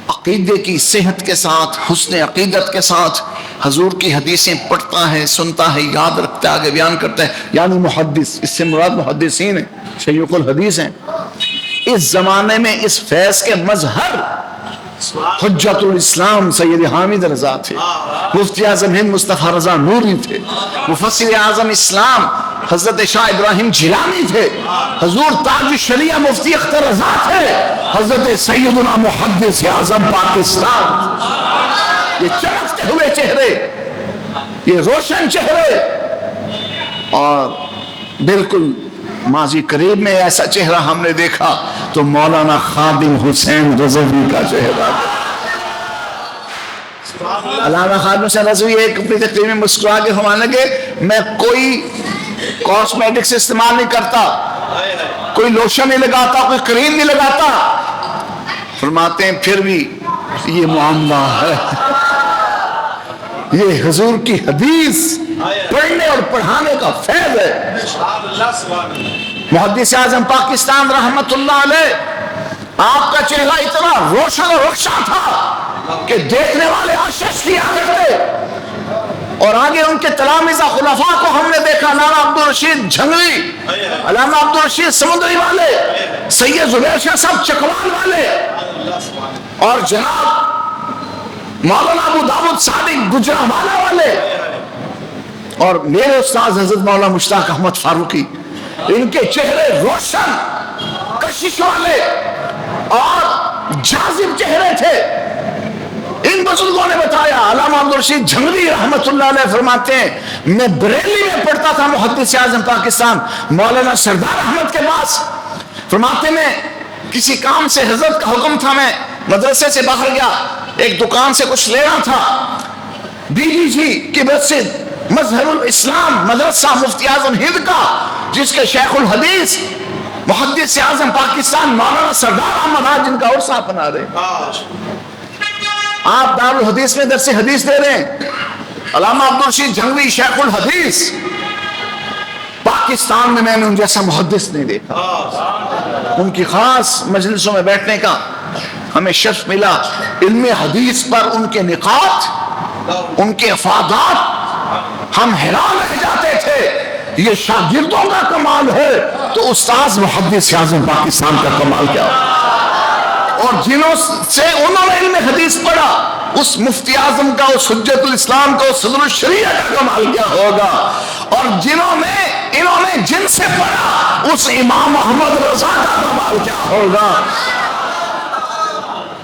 عقیدے کی صحت کے ساتھ، حسن عقیدت کے ساتھ حضور کی حدیثیں پڑھتا ہے، سنتا ہے، یاد رکھتا ہے، آگے بیان کرتا ہے، یعنی محدث، اس سے مراد محدثین ہیں، شیوخ الحدیث ہیں۔ اس زمانے میں اس فیض کے مظہر حجت الاسلام سید حامد رضا تھے، مفتی اعظم ہند مصطفیٰ رضا نوری تھے، مفسر اعظم اسلام حضرت شاہ ابراہیم جیلانی تھے، حضور تاج الشریعہ مفتی اختر رضا تھے، حضرت سیدنا محدث اعظم پاکستان۔ یہ چمکتے ہوئے چہرے، یہ روشن چہرے، اور بالکل ماضی قریب میں ایسا چہرہ ہم نے دیکھا تو مولانا خادم حسین رضوی کا چہرہ۔ علامہ خادم حسین رضوی ایک اپنی تقریر میں مسکرا کے فرمانے لگے میں کوئی کاسمیٹکس استعمال نہیں کرتا، کوئی لوشن نہیں لگاتا، کوئی کریم نہیں لگاتا، فرماتے ہیں پھر بھی یہ معاملہ ہے، یہ حضور کی حدیث پڑھنے اور پڑھانے کا فیض ہے۔ محدث اعظم پاکستان رحمت اللہ علیہ، آپ کا چہرہ اتنا روشن اور رخشا تھا کہ دیکھنے والے آشش کیا کرتے، اور آگے ان کے تلامذہ خلفاء کو ہم نے دیکھا، علامہ عبدالرشید جھنگوی، علامہ عبدالرشید سمندری والے، سید زبیر شاہ صاحب چکوال والے، اور جناب مولانا ابو داود صادق گجرانوالہ والے، اور میرے استاد حضرت مولانا مشتاق احمد فاروقی، ان کے چہرے روشن، کشش والے اور جاذب چہرے تھے۔ ان بزرگوں نے بتایا، علامہ عبدالرشید جھنگوی رحمت اللہ علیہ فرماتے ہیں میں بریلی میں پڑھتا تھا محدث اعظم پاکستان مولانا سردار احمد کے پاس، فرماتے میں کسی کام سے حضرت کا حکم تھا، میں مدرسے سے باہر گیا، ایک دکان سے کچھ لینا تھا، بیوی جی کی مسجد مظہر الاسلام مدرسہ مفتی اعظم ہند کا، جس کے شیخ الحدیث محدث اعظم پاکستان مولانا سردار احمد آج جن کا عرصہ اپنا رہے، آپ دار الحدیث میں درس حدیث دے رہے ہیں، علامہ عبدالرشید جھنگوی شیخ الحدیث، پاکستان میں نے ان جیسا محدث نہیں دیکھا۔ ان کی خاص مجلسوں میں بیٹھنے کا ہمیں شرف ملا، علم حدیث پر ان کے نقاط، ان کے افادات، ہم حیران رہ جاتے تھے یہ شاگردوں کا کمال ہے تو استاذ محدث اعظم پاکستان کا کمال کیا؟ اور جنہوں سے انہوں نے علم حدیث پڑھا، اس مفتی اعظم کا، اس حجت الاسلام کا، اس صدر الشریعہ کا کمال کیا ہوگا؟ اور انہوں نے جن سے پڑھا، اس امام محمد رضا کا کمال کیا ہوگا؟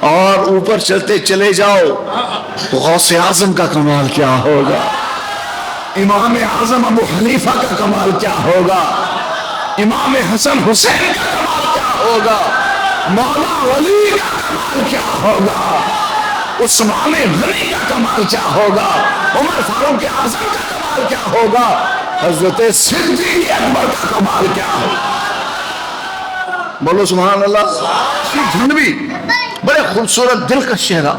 اور اوپر چلتے چلے جاؤ، غوث اعظم کا کمال کیا ہوگا؟ امام اعظم ابو حنیفہ کا کمال کیا ہوگا؟ امام حسن حسین کا کمال کیا ہوگا؟ مولا علی کا کمال کیا ہوگا؟ عثمان غنی کا کمال کیا ہوگا؟ عمر فاروق اعظم کا کمال کیا ہوگا؟ حضرت صدیق اکبر کا کمال کیا ہوگا؟ بولو سبحان اللہ۔ جھنڈوی بڑے خوبصورت دلکش چہرہ۔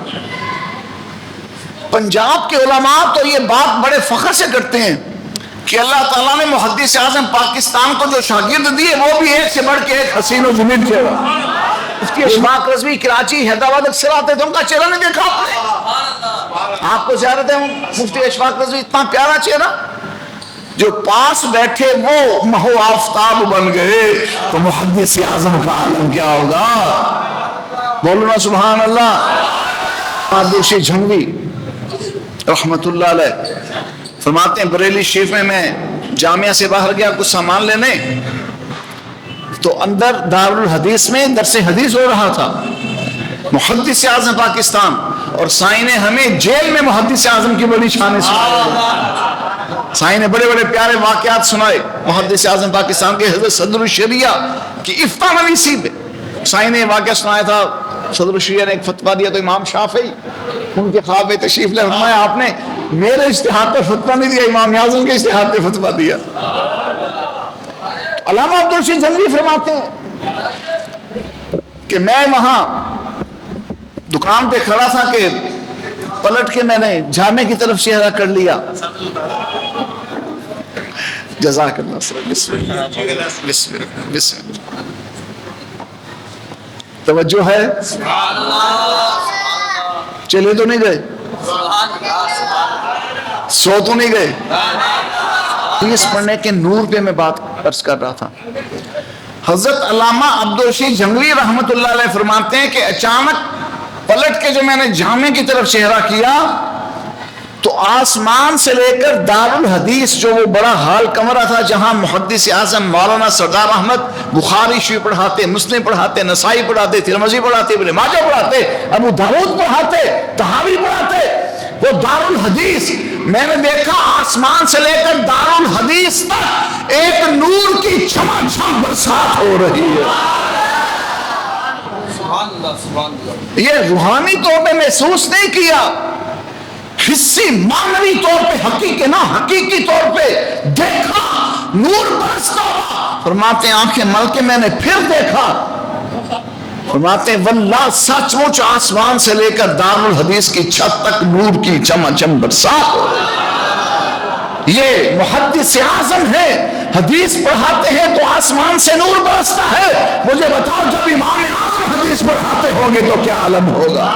پنجاب کے علماء تو یہ بات بڑے فخر سے کرتے ہیں کہ اللہ تعالیٰ نے محدث اعظم پاکستان کو جو شاگرد دیے، وہ بھی ایک سے بڑھ کے ایک حسین و جمیل چہرہ۔ اس کی اشفاق رضوی کراچی حیدرآباد اکثر آتے تھے، ان کا چہرہ نہیں دیکھا آپ نے؟ آپ کو زیارت ہے مفتی اشفاق رضوی، اتنا پیارا چہرہ، جو پاس بیٹھے وہ مہو آفتاب بن گئے، تو محدث اعظم کا عالم کیا ہوگا؟ بولنا سبحان اللہ۔ دوشی جھنگوی رحمت اللہ علیہ فرماتے ہیں بریلی شریف میں جامعہ سے باہر گیا کچھ سامان لینے، تو اندر دارالحدیث میں درس حدیث ہو رہا تھا، محدث اعظم پاکستان، اور سائیں نے ہمیں جیل میں محدث اعظم کی بڑی شانیں سنائے۔ سائیں نے بڑے بڑے پیارے واقعات سنائے محدث اعظم پاکستان کے حضرت صدر الشریعہ کی افتاء نویسی پہ۔ سائیں نے واقعہ سنایا تھا، صدر الشریعہ نے ایک فتویٰ دیا تو امام شافعی ان کے خواب میں تشریف لے فرمایا، آپ نے میرے اجتہاد پر فتویٰ نہیں دیا، امام اعظم کے اجتہاد پہ فتویٰ دیا۔ علامہ عبدالرشید جھنگوی فرماتے ہیں کہ میں وہاں دکان پہ کھڑا تھا کہ پلٹ کے میں نے جامع کی طرف چہرہ کر لیا۔ جزاک اللہ سر، بسم اللہ بسم اللہ بسم اللہ۔ توجہ ہے؟ چلے تو نہیں گئے، سو تو نہیں گئے؟ حدیث پڑھنے کے نور پہ میں بات عرض کر رہا تھا۔ حضرت علامہ عبدالرشید جھنگوی رحمت اللہ علیہ فرماتے ہیں کہ اچانک پلٹ کے جو میں نے جامع کی طرف چہرہ کیا تو آسمان سے لے کر دارالحدیث جو وہ بڑا ہال کمرہ تھا جہاں محدث اعظم مولانا سردار احمد بخاری شریف پڑھاتے، مسلم پڑھاتے، نسائی پڑھاتے، ترمذی پڑھاتے، ابن ماجہ پڑھاتے، ابو داؤد پڑھاتے، طحاوی پڑھاتے، وہ دارالحدیث میں نے دیکھا آسمان سے لے کر دارالحدیث تک ایک نور کی چھماچھم برسات ہو رہی ہے۔ یہ روحانی طور پہ محسوس نہیں کیا، حصی معنوی طور پہ، حقیقی طور پہ دیکھا، نور برستا ہوا۔ فرماتے ہیں آنکھیں مل کے میں نے پھر دیکھا، فرماتے ہیں واللہ سچ مچ آسمان سے لے کر دارالحدیث کی چھت تک نور کی چمچم برسات ہو رہی۔ یہ محدث اعظم ہے، حدیث پڑھاتے ہیں تو آسمان سے نور برستا ہے۔ مجھے بتاؤ جب امام اعظم حدیث پڑھاتے ہوں گے تو کیا عالم ہوگا؟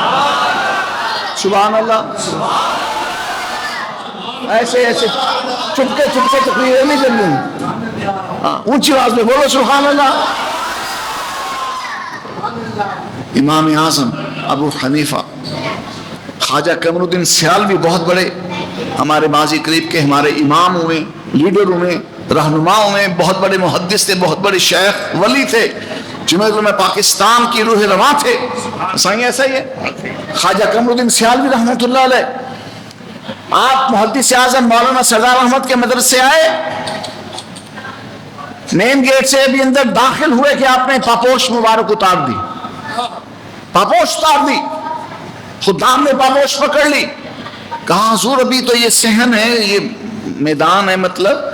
سبحان اللہ۔ ایسے چپکے تقریریں نہیں کرنی، اونچی آواز میں بولو سبحان اللہ۔ امام اعظم ابو حنیفہ، خواجہ قمر الدین سیالوی بہت بڑے ہمارے ماضی قریب کے ہمارے امام ہوئے، لیڈر ہوئے، رہنما ہوئے، بہت بڑے محدث تھے، بہت بڑے شیخ ولی تھے، جمعیت میں پاکستان کی روح رواں تھے۔ سائیں ایسا ہی ہے خواجہ قمر الدین سیالوی رحمۃ اللہ علیہ، آپ محدث اعظم مولانا سردار احمد کے مدرسے آئے، مین گیٹ سے ابھی اندر داخل ہوئے کہ آپ نے پاپوش مبارک اتار دی، پاپوش اتار دی، خدام نے پاپوش پکڑ لی، کہا حضور ابھی تو یہ صحن ہے، یہ میدان ہے، مطلب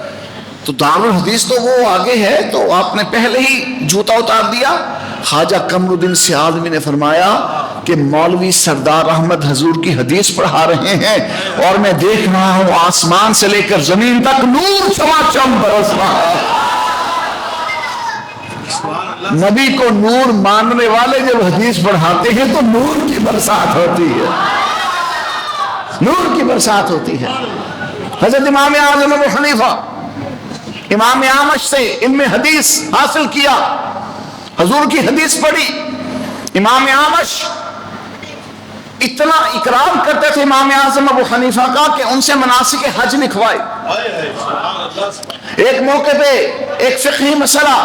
تو دارالحدیث تو وہ آگے ہے، تو آپ نے پہلے ہی جوتا اتار دیا۔ خواجہ قمر الدین سیالوی نے فرمایا کہ مولوی سردار احمد حضور کی حدیث پڑھا رہے ہیں اور میں دیکھ رہا ہوں آسمان سے لے کر زمین تک نور چماچم برس رہا ہے۔ نبی کو نور ماننے والے جب حدیث پڑھاتے ہیں تو نور کی برسات ہوتی ہے، نور کی برسات ہوتی ہے۔ حضرت امام اعظم ابو حنیفہ امام اعمش سے علم حدیث حاصل کیا، حضور کی حدیث پڑھی، امام اعمش اتنا اقرار کرتے تھے امام اعظم ابو حنیفہ کا کہ ان سے مناسک حج لکھوائے. ایک موقع پہ ایک فقہی مسئلہ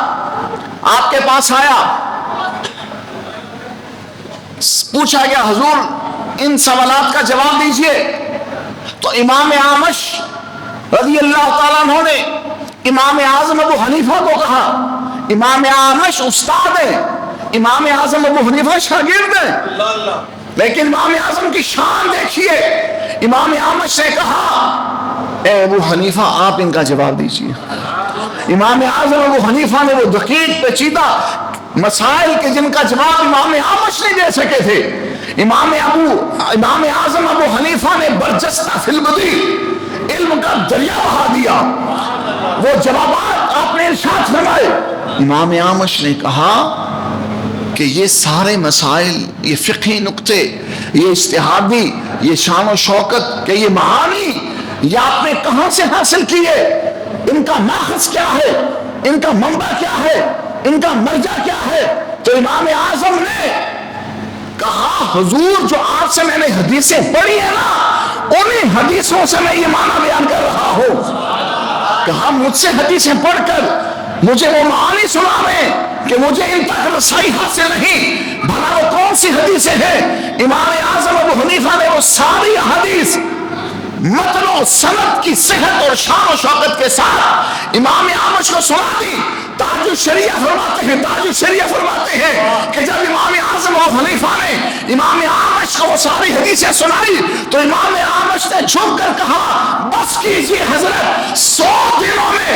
آپ کے پاس آیا, پوچھا گیا حضور ان سوالات کا جواب دیجئے. تو امام اعمش رضی اللہ تعالیٰ عنہ نے امام اعظم ابو حنیفہ کو کہا, امام اعمش استاد ہے, امام اعظم ابو حنیفہ شاگرد ہے, لیکن امام اعظم کی شان دیکھیے. امام اعمش نے کہا اے ابو حنیفہ آپ ان کا جواب دیجئے. امام اعظم ابو حنیفہ نے وہ دقیق پیچیدہ مسائل کے جن کا جواب امام اعمش نہیں دے سکے تھے, امام اعظم ابو حنیفہ نے برجستہ فی البدی علم کا دریا بہا دیا. وہ جوابات آپ نے ارشاد فرمائے. امام اعمش نے کہا کہ یہ سارے مسائل, یہ فقہی نقطے, یہ اجتہادی, یہ شان و شوکت کے یہ معانی, یہ آپ نے کہاں سے حاصل کیے؟ ان کا ماخذ کیا ہے؟ ان کا منبع کیا ہے؟ ان کا مرجع کیا ہے؟ تو امام اعظم نے کہا حضور جو آپ سے میں نے حدیثیں پڑھی ہیں نا, انہیں حدیثوں سے میں یہ معنی بیان کر رہا ہوں. کہا مجھ سے حدیثیں پڑھ کر مجھے وہ معانی سناویں کہ مجھے ان تک رسائی حاصل نہیں. بھلا وہ کون سی حدیثیں ہیں؟ امام اعظم ابو حنیفہ نے وہ ساری حدیث متن و سند کی صحت اور شان و شوکت کے ساتھ امام اعمش کو سنا دی. تاج الشریعہ فرماتے ہیں کہ جب امام اعظم ابو حنیفہ نے امام اعمش کو وہ ساری حدیثیں سنائی تو امام اعمش نے جھک کر کہا بس کیجئے حضرت, 100 دنوں میں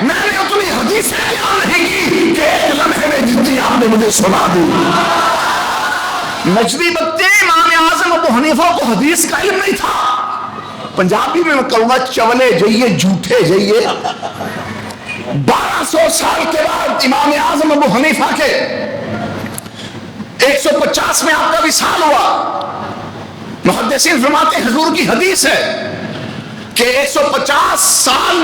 میں نے اتنی حدیثیں بیان نہیں کی کہ ایک لمحے میں جتنی آپ نے مجھے سنا دی. نجدی بکتے امام اعظم ابو حنیفہ کو حدیث کا علم نہیں تھا. پنجابی میں کہوں گا چولے جائیے جھوٹے جائیے. 1200 سال کے بعد امام اعظم ابو حنیفہ کے 150 میں آپ کا وصال ہوا. محدثین فرماتے ہیں حضور کی حدیث ہے کہ 150 سال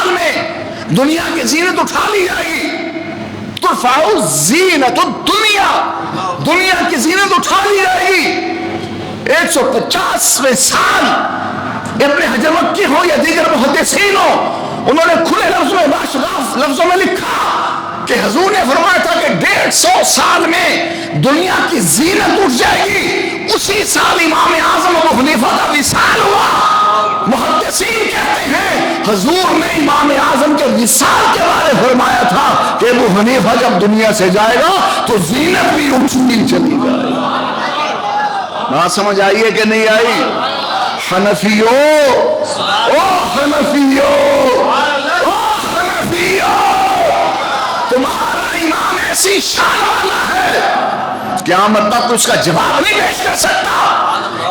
میں دنیا کی زینت اٹھا لی جائے گی. ترفع زینت الدنیا, دنیا کی زینت اٹھا لی جائے گی. 150 سال ابن حجر مکی ہو یا دیگر محدثین ہو, انہوں نے کھلے لفظوں میں لکھا کہ حضور نے فرمایا تھا کہ 150 سال میں دنیا کی زینت اٹھ جائے گی. اسی سال امام اعظم ابو حنیفہ کا وصال ہوا. محدثین کہتے ہیں حضور نے امام اعظم کے وصال کے بارے فرمایا تھا کہ ابو حنیفہ جب دنیا سے جائے گا تو زینت بھی اٹھتی چلی جائے گی. بات سمجھ آئیے کہ نہیں آئی؟ حنفیو تمہارا امام ایسی شان والا ہے قیامت تک اس کا جواب نہیں پیش کر سکتا.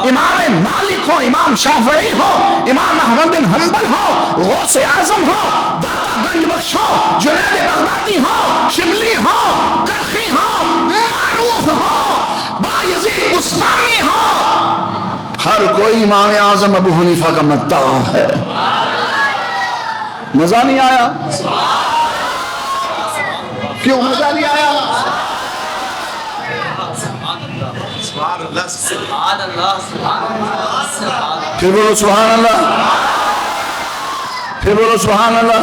امام مالک ہو, امام شافعی ہو, امام احمد بن حنبل ہو, غوث اعظم ہو, داتا گنج بخش ہو, جنید بغدادی ہو, شبلی ہو, کرخی ہو, معروف ہو, بایزید بستامی ہو, ہر کوئی امام اعظم ابو حنیفہ کا مدعا ہے. مزہ نہیں آیا؟ کیوں مزہ نہیں آیا؟ پھر بولو سبحان اللہ, پھر بولو سبحان اللہ.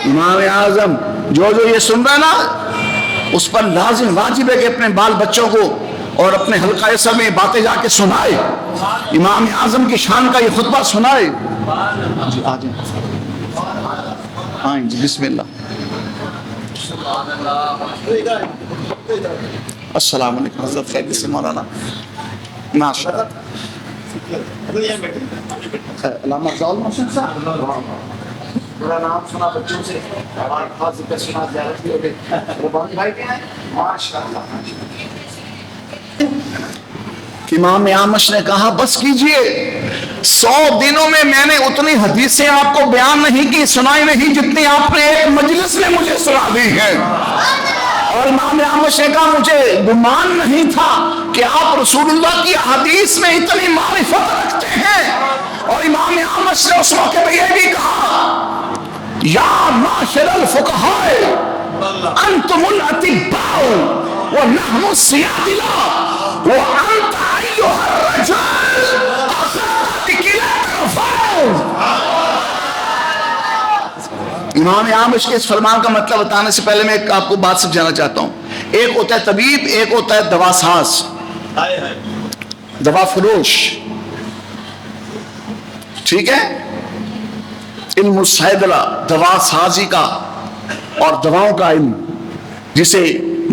امام اعظم جو یہ سن رہا ہے نا, اس پر لازم واجب ہے کہ اپنے بال بچوں کو اور اپنے حلقہ سب میں باتیں جا کے سنائے, امام اعظم کی شان کا یہ خطبہ سنائے. جی آ جائیں, آئیں جی, بسم اللہ. السلام علیکم حضرت, خیریت سے مولانا؟ ماشاء اللہ. علامہ ضیاء محسن صاحب میرا نام سنا بچوں سے, ہمارا خاص ذکر سنا, زیارت بھی ہو گئی. ربانی بھائی کیا ہیں؟ ماشاء اللہ. امام اعمش نے کہا بس کیجئے, 100 دنوں میں نے اتنی حدیثیں آپ کو بیان نہیں کی, سنائی نہیں جتنی آپ نے ایک مجلس میں مجھے سنا دی ہے. اور امام اعمش نے کہا مجھے گمان نہیں تھا کہ آپ رسول اللہ کی حدیث میں اتنی معرفت رکھتے ہیں. اور امام اعمش نے اس موقع پہ یہ بھی کہا یا معاشر الفقہاء انتم الاطباء ونحن الصیادلہ وانت ایھا الرجل اخذت بکلا الفوز۔ امام اعمش کے اس فرمان کا مطلب بتانے سے پہلے میں آپ کو بات سمجھانا چاہتا ہوں۔ ایک ہوتا ہے طبیب، ایک ہوتا ہے دوا ساز، دوا فروش، ٹھیک ہے؟ علم الصیدلہ، دوا سازی کا اور دواؤں کا علم، جسے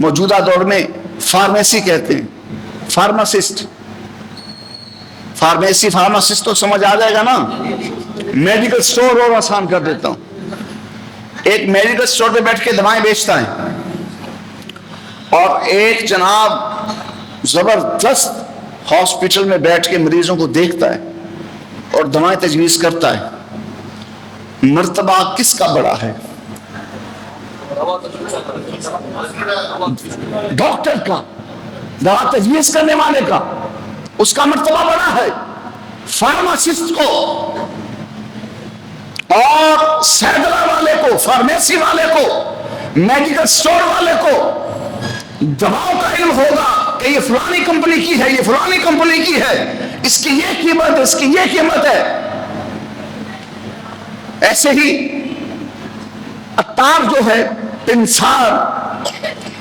موجودہ دور میں فارمیسی کہتے ہیں، فارماسسٹ۔ فارمیسی فارماسسٹ تو سمجھ آ جائے گا نا۔ میڈیکل سٹور اور آسان کر دیتا ہوں، ایک میڈیکل سٹور پہ بیٹھ کے دوائیں بیچتا ہے، اور ایک جناب زبردست ہاسپٹل میں بیٹھ کے مریضوں کو دیکھتا ہے اور دوائیں تجویز کرتا ہے۔ مرتبہ کس کا بڑا ہے؟ ڈاکٹر کا، دوا تجویز کرنے والے کا، اس کا مرتبہ بڑا ہے۔ فارماسسٹ کو اور صیدلہ والے کو، فارمیسی والے کو، میڈیکل سٹور والے کو دواؤں کا علم ہوگا کہ یہ فلانی کمپنی کی ہے، یہ فلانی کمپنی کی ہے، اس کی یہ قیمت ہے، اس کی یہ قیمت ہے۔ ایسے ہی عطار جو ہے، پنسار،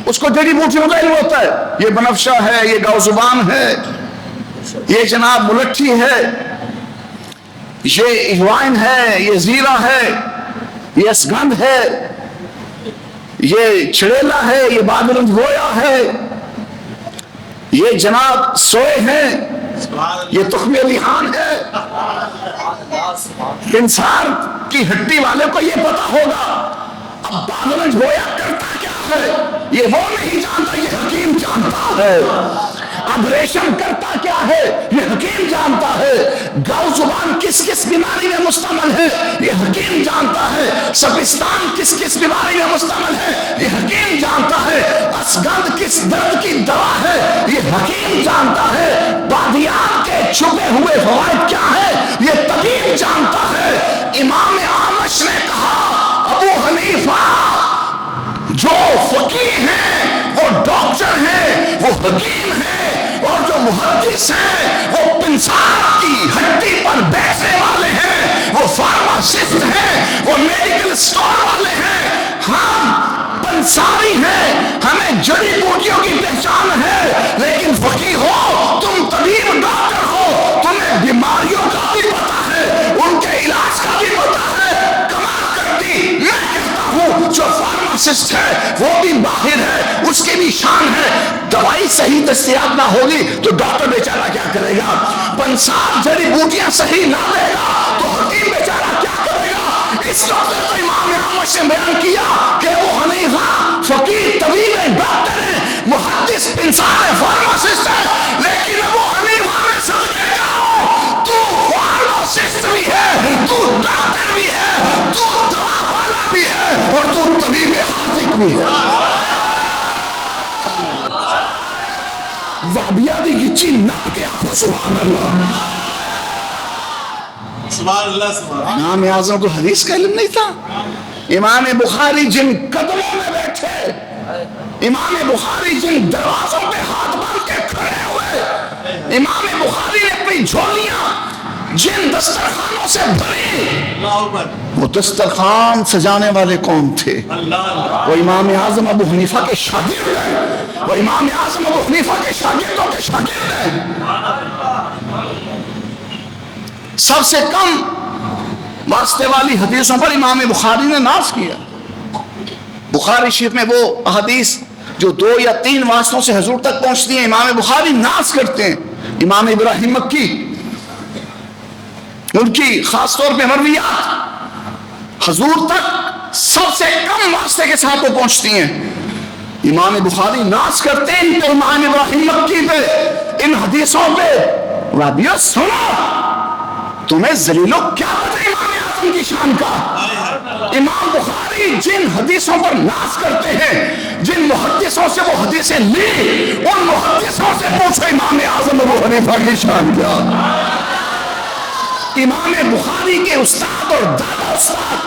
اس کو جڑی بوٹیوں کا علم ہوتا ہے، یہ بنفشہ ہے، یہ گاؤزبان ہے، یہ جناب ملٹھی ہے، یہ اجوائن ہے، یہ زیرہ ہے، یہ اسگندھ ہے، یہ چڑیلا ہے، یہ بادرنج گویا ہے، یہ جناب سوئے ہیں، یہ تخم ریحان ہے۔ انسان کی ہڈی والے کو یہ پتا ہوگا۔ اب بادرنج گویا کرتا کیا ہے یہ وہ نہیں جانتا، یہ حکیم جانتا ہے۔ اب ریشم کرتا کیا ہے یہ حکیم جانتا ہے۔ گاؤ زبان کس کس بیماری میں مشتمل ہے یہ حکیم جانتا ہے۔ سبستان کس کس بیماری میں مشتمل ہے یہ حکیم جانتا ہے۔ اسگندھ کس درد کی دوا ہے یہ حکیم جانتا ہے۔ بادیات کے چھپے ہوئے فوائد کیا ہے یہ طبیب جانتا ہے۔ امام اعمش نے کہا ابو حنیفہ جو فقیہ ہیں وہ ڈاکٹر ہیں، وہ حکیم ہیں، اور جو محدث ہیں وہ پنسار کی ہڈی پر بیٹھنے والے ہیں، وہ فارماسسٹ ہیں، وہ میڈیکل سٹور والے ہیں۔ ہم پنساری ہیں، ہمیں جڑی بوٹیوں کی پہچان ہے، لیکن فقیہ ہو تم، طبیب ڈاکٹر ہو، تمہیں بیماریوں کا بھی پتا ہے، ان کے علاج کا بھی پتا ہے۔ کمال کرتی میں کہتا ہوں جو فارماسسٹ ہے وہ بھی ماہر ہے، اس کی بھی شان ہے۔ دوائی صحیح دستیاب نہ ہوگی تو ڈاکٹر بیچارہ کیا کرے گا؟ پنسار جڑی بوٹیاں صحیح نہ دے گا تو حکیم بیچارہ کیا کرے گا؟ اس ڈاکٹر کو امام احمد نے بیان کیا کہ وہ حنیفہ فقیہ، طبیب ہے، ڈاکٹر ہے، محدث، پنسار ہے، فارماسسٹ ہے، لیکن وہ حنیفہ میں سمجھے جاؤ تو فارماسسٹ بھی ہے، تو ڈاکٹر بھی ہے، تو دوا والا بھی ہے، اور تو طبیب حاذق بھی ہے۔ وابیہ دی گچی نپ کے آپ سبحان اللہ۔ سبحان اللہ، سبحان اللہ۔ امام اعظم کو حدیث کا علم نہیں تھا۔ امام بخاری جن قدموں میں بیٹھے، امام بخاری جن دروازوں پہ ہاتھ باندھ کے کھڑے ہوئے، امام بخاری نے اپنی جھولیاں جن دسترخوانوں سے بھری، وہ دسترخوان سجانے والے کون تھے؟ وہ امام اعظم ابو حنیفہ کے شاگرد ہیں، وہ امام اعظم ابو حنیفہ کے شاگردوں کے شاگرد ہیں۔ سب سے کم واسطے والی حدیثوں پر امام بخاری نے ناز کیا۔ بخاری شریف میں وہ احادیث جو 2 یا 3 واسطوں سے حضور تک پہنچتی ہیں امام بخاری ناز کرتے ہیں۔ امام ابراہیم مکی، ان کی خاص طور پہ مرویات حضور تک سب سے کم واسطے کے ساتھ وہ پہنچتی ہیں۔ امام بخاری ناز کرتے ہیں ان پہ، امام ابراہیم مکی پہ، ان حدیثوں پہ۔ وابیو سنو، تمہیں ذلیلو کیا پتہ امام اعظم کی شان کا؟ امام بخاری جن حدیثوں پر ناز کرتے ہیں، جن محدثوں سے وہ حدیثیں لی، ان محدثوں سے پوچھو امام اعظم ابو حنیفہ کی شان کیا؟ امام بخاری کے استاد اور دادا استاد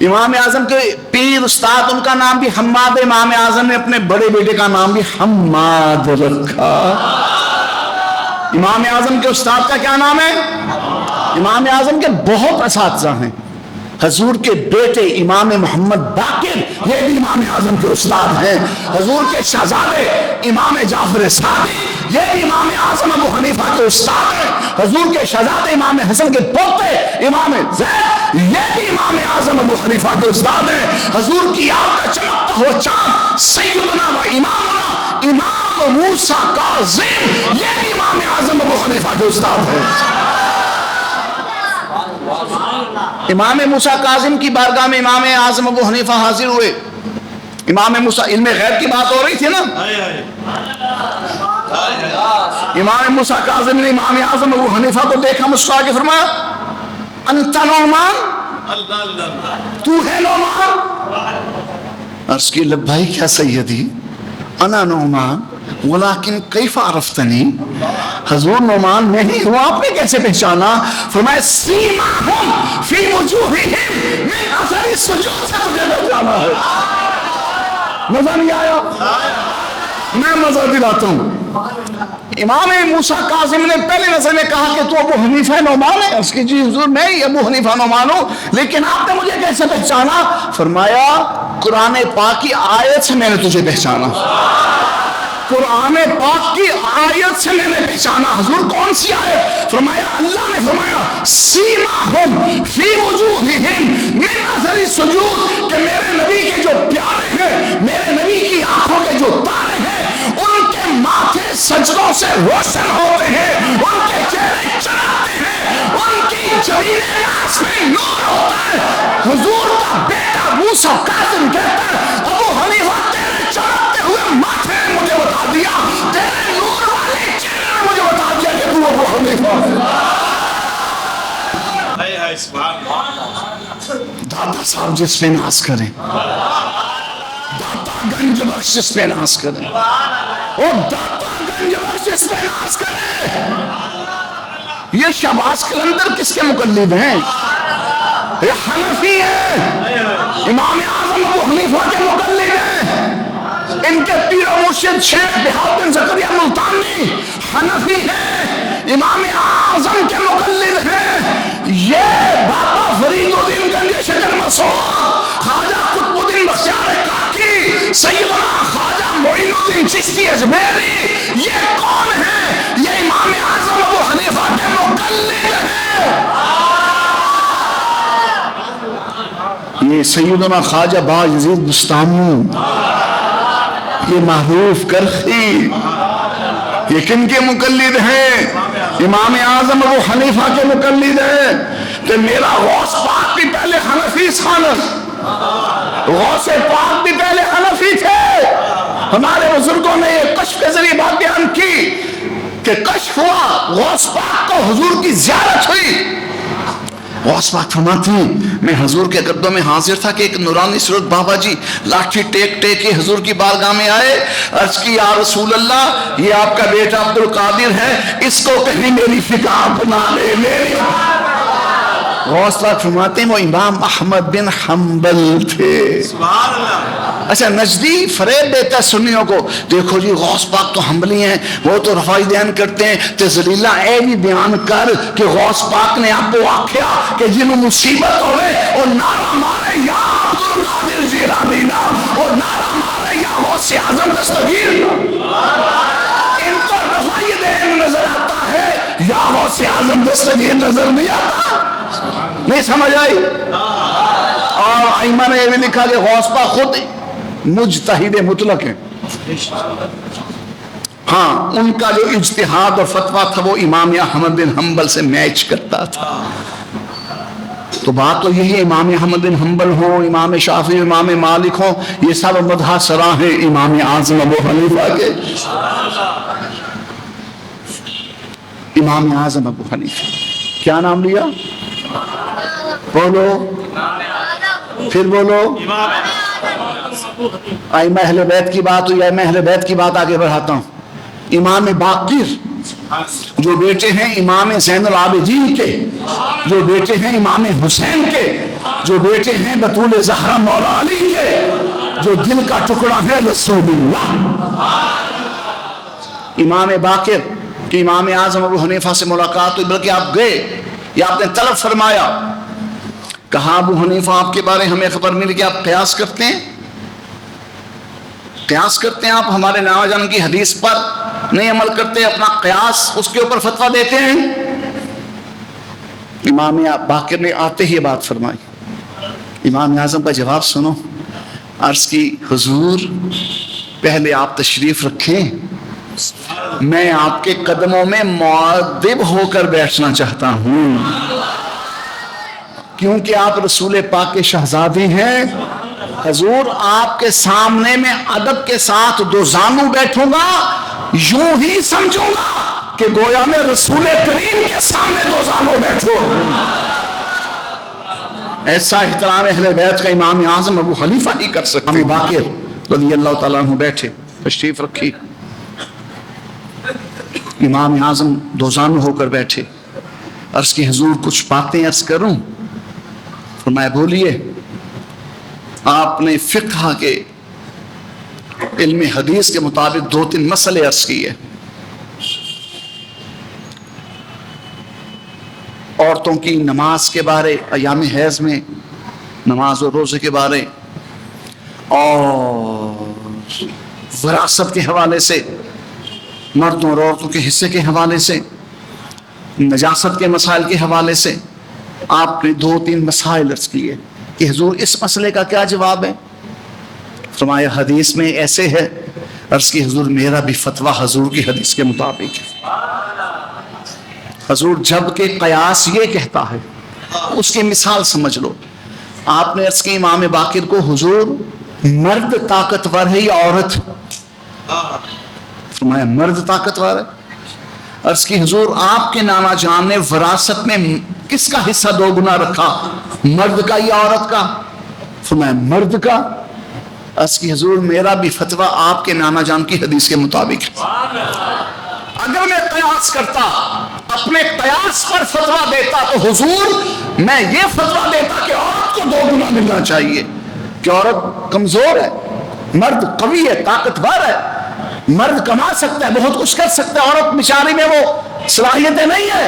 امام اعظم کے پیر استاد ان کا نام بھی حماد ہے، امام اعظم نے اپنے بڑے بیٹے کا نام بھی حماد رکھا۔ امام اعظم کے استاد کا کیا نام ہے؟ امام اعظم کے بہت اساتذہ ہیں، حضور کے بیٹے امام محمد باقر یہ بھی امام اعظم کے استاد ہیں، حضور کے شہزادے امام جعفر صادق یہ بھی امام اعظم ابو حنیفہ کے استاد ہیں، حضور کے شہزادے امام حسن کے پوتے امام زید یہ بھی امام اعظم ابو حنیفہ کے استاد ہیں، حضور کی آپ کا چمکتا ہوا چاند سیدنا و امامنا امام موسیٰ کاظم یہ بھی امام اعظم ابو حنیفہ کے استاد ہیں۔ امام موسیٰ کاظم کی بارگاہ میں امام اعظم ابو حنیفہ حاضر ہوئے۔ امام موسیٰ علم غیب کی بات ہو رہی تھی نا، امام موسیٰ کاظم نے امام اعظم ابو حنیفہ کو دیکھا، مسکرا کے فرمایا انت نعمان، تو ہے نعمان؟ عرض کی لبیک کیا سیدی انا نعمان ولیکن کیف عرفتنی، حضور نعمان میں ہی ہوں، آپ نے کیسے پہچانا؟ فرمایا سیماہم فی وجوہہم من اثر السجود سے مجھے پہچانا ہے۔ مزہ نہیں آیا؟ میں مزہ دلاتا ہوں۔ امام موسیٰ کاظم نے پہلے نظر میں کہا کہ تو ابو حنیفہ نعمان ہے، اس کی جی حضور میں ہی ابو حنیفہ نعمان ہوں، لیکن آپ نے مجھے کیسے پہچانا؟ فرمایا قرآن پاک کی آیت سے میں نے تجھے پہچانا، قرآن پاک کی آیت سے میں نے پہچانا۔ حضور کون سی آیت؟ فرمایا اللہ نے فرمایا سیماہم فی وجوہہم من اثر السجود کہ میرے نبی کے جو پیارے ہیں، میرے نبی کی آنکھوں کے جو تارے ہیں ان کے ماتھے سجدوں سے روشن ہوتے ہیں، ان کے چہرے چمکتے ہیں، ان کی جبین ناس میں نور ہوتا ہے۔ حضور کا بیٹا موسیٰ کاظم کہتا ہے ابو حنیفہ تیرے چمکتے ہوئے ماتھے نے مجھے بتا دیا، تیرے نور والے چہرے نے مجھے بتا دیا کہ تو ابو حنیفہ ہے۔ داتا صاحب جس پہ ناز کریں، داتا گنج بخش جس پہ ناز کریں، اور داتا گنج بخش جس پہ ناز کریں۔ یہ شہباز قلندر کس کے مقلد ہیں؟ یہ حنفی ہیں، امام اعظم ابو حنیفہ کے مقلد ہیں۔ ان کے پیر و مرشد شیخ بہاؤ بن زکریا ملتانی حنفی ہیں، امام اعظم کے مقلد ہیں۔ یہ بابا فرید الدین گنج شجر مسعود، خواجہ قطب الدین بختیار کاکی، سیدنا خواجہ معین الدین چشتی اجمیری یہ کون ہیں؟ یہ امام اعظم ابو حنیفہ کے مقلد ہیں۔ یہ سیدنا خواجہ با یزید بستانی، یہ معروف کرخی، یہ کن کے مقلد ہیں؟ امام اعظم ابو حنیفہ کے مقلد ہیں۔ کہ میرا غوث پاک بھی پہلے حنفی تھا، غوث پاک بھی پہلے حنفی تھے۔ ہمارے بزرگوں نے یہ کشف کے ذریعے بات بیان کی کہ کشف ہوا، غوث پاک کو حضور کی زیارت ہوئی۔ غوث پاک فرماتے ہیں میں حضور کے قدموں میں حاضر تھا کہ ایک نورانی صورت بابا جی لاٹھی ٹیک ٹیک کے حضور کی بارگاہ میں آئے، عرض کی یا رسول اللہ یہ آپ کا بیٹا عبدالقادر ہے، اس کو کہیں میری فکا بنا لے۔ غوث پاک فرماتے ہیں وہ امام احمد بن حنبل تھے۔ سبحان اللہ۔ اچھا نجدی فریب دیتا ہے سنیوں کو، دیکھو جی غوث پاک تو حنبلی ہیں، وہ تو رفاعی بیان کرتے ہیں، تے ذلیلہ اے بھی بیان کر کہ غوث پاک نے آپ کو آکھیا کہ جنہوں مصیبت ہوئے اور نعرہ مارے یا عبدالقادر جیلانی نام، اور نعرہ مارے یا غوث اعظم دستگیر، ان کو رفاعی دین نظر آتا ہے یا غوث اعظم دستگیر نظر نہیں آتا۔ نہیں سمجھ آئی؟ اور ائمہ نے یہ بھی لکھا کہ غوث پاک خود مجتہد مطلق ہیں، ہاں ان کا جو اجتہاد اور فتویٰ تھا وہ امام احمد بن حنبل سے میچ کرتا تھا۔ تو بات تو یہی امام احمد بن حنبل ہوں، امام شافعی، امام مالک ہوں، یہ سب مدح سرا ہیں امام اعظم ابو حنیفہ کے۔ امام اعظم ابو حنیفہ کیا نام لیا؟ بولو پھر بولو۔ ائمہ اہل بیت کی بات ہوئی، ائمہ اہل بیت کی بات آگے بڑھاتا ہوں۔ امام باقر جو بیٹے ہیں امام زین العابدین کے، جو بیٹے ہیں امام حسین کے، جو بیٹے ہیں بطول زہرا مولا علی کے، جو دل کا ٹکڑا ہے رسول اللہ۔ امام باقر کہ امام اعظم ابو حنیفہ سے ملاقات ہوئی، بلکہ آپ گئے یا آپ نے طلب فرمایا، کہا ابو حنیفہ آپ کے بارے ہمیں خبر ملی کہ آپ قیاس کرتے ہیں، قیاس کرتے ہیں، آپ ہمارے نانا جان کی حدیث پر نہیں عمل کرتے، اپنا قیاس اس کے اوپر فتویٰ دیتے ہیں۔ امام باقر نے آتے ہی بات فرمائی۔ امام اعظم کا جواب سنو، عرض کی حضور پہلے آپ تشریف رکھیں، میں آپ کے قدموں میں مؤدب ہو کر بیٹھنا چاہتا ہوں، کیونکہ آپ رسول پاک کے شہزادے ہیں۔ حضور آپ کے سامنے میں ادب کے ساتھ دو زانو بیٹھوں گا، یوں ہی سمجھوں گا کہ گویا میں رسول کریم کے سامنے دو زانو بیٹھوں۔ ایسا احترام اہل بیت کا امام اعظم ابو حنیفہ ہی کر سکتے۔ امام باقر رضی اللہ تعالیٰ عنہ بیٹھے، تشریف رکھی، امام اعظم دو زانو ہو کر بیٹھے، عرض کی حضور کچھ باتیں عرض کروں؟ فرمایا بولیے۔ آپ نے فقہ کے علم حدیث کے مطابق 2-3 مسئلے عرض کیے، عورتوں کی نماز کے بارے، ایام حیض میں نماز اور روزے کے بارے، اور وراثت کے حوالے سے، مردوں اور عورتوں کے حصے کے حوالے سے، نجاست کے مسائل کے حوالے سے آپ نے 2-3 مسائل عرض کیے کہ حضور اس مسئلے کا کیا جواب ہے؟ فرمایا حدیث میں ایسے ہے۔ عرض کی حضور میرا بھی فتویٰ حضور کی حدیث کے مطابق ہے۔ حضور جب کہ قیاس یہ کہتا ہے، اس کی مثال سمجھ لو۔ آپ نے عرض کی امام باقر کو حضور مرد طاقتور ہے یا عورت؟ فرمایا مرد طاقتور ہے۔ عرض کی حضور آپ کے نانا جان نے وراثت میں کس کا حصہ 2 گنا رکھا، مرد کا یا عورت کا؟ فرمایا مرد کا۔ عرض کی حضور میرا بھی فتویٰ آپ کے نانا جان کی حدیث کے مطابق ہے۔ اگر میں قیاس کرتا، اپنے قیاس پر فتویٰ دیتا، تو حضور میں یہ فتویٰ دیتا کہ عورت کو 2 گنا ملنا چاہیے، کہ عورت کمزور ہے، مرد قوی ہے، طاقتور ہے، مرد کما سکتا ہے، بہت کچھ کر سکتا ہے، عورت بیچاری میں وہ صلاحیتیں نہیں ہے۔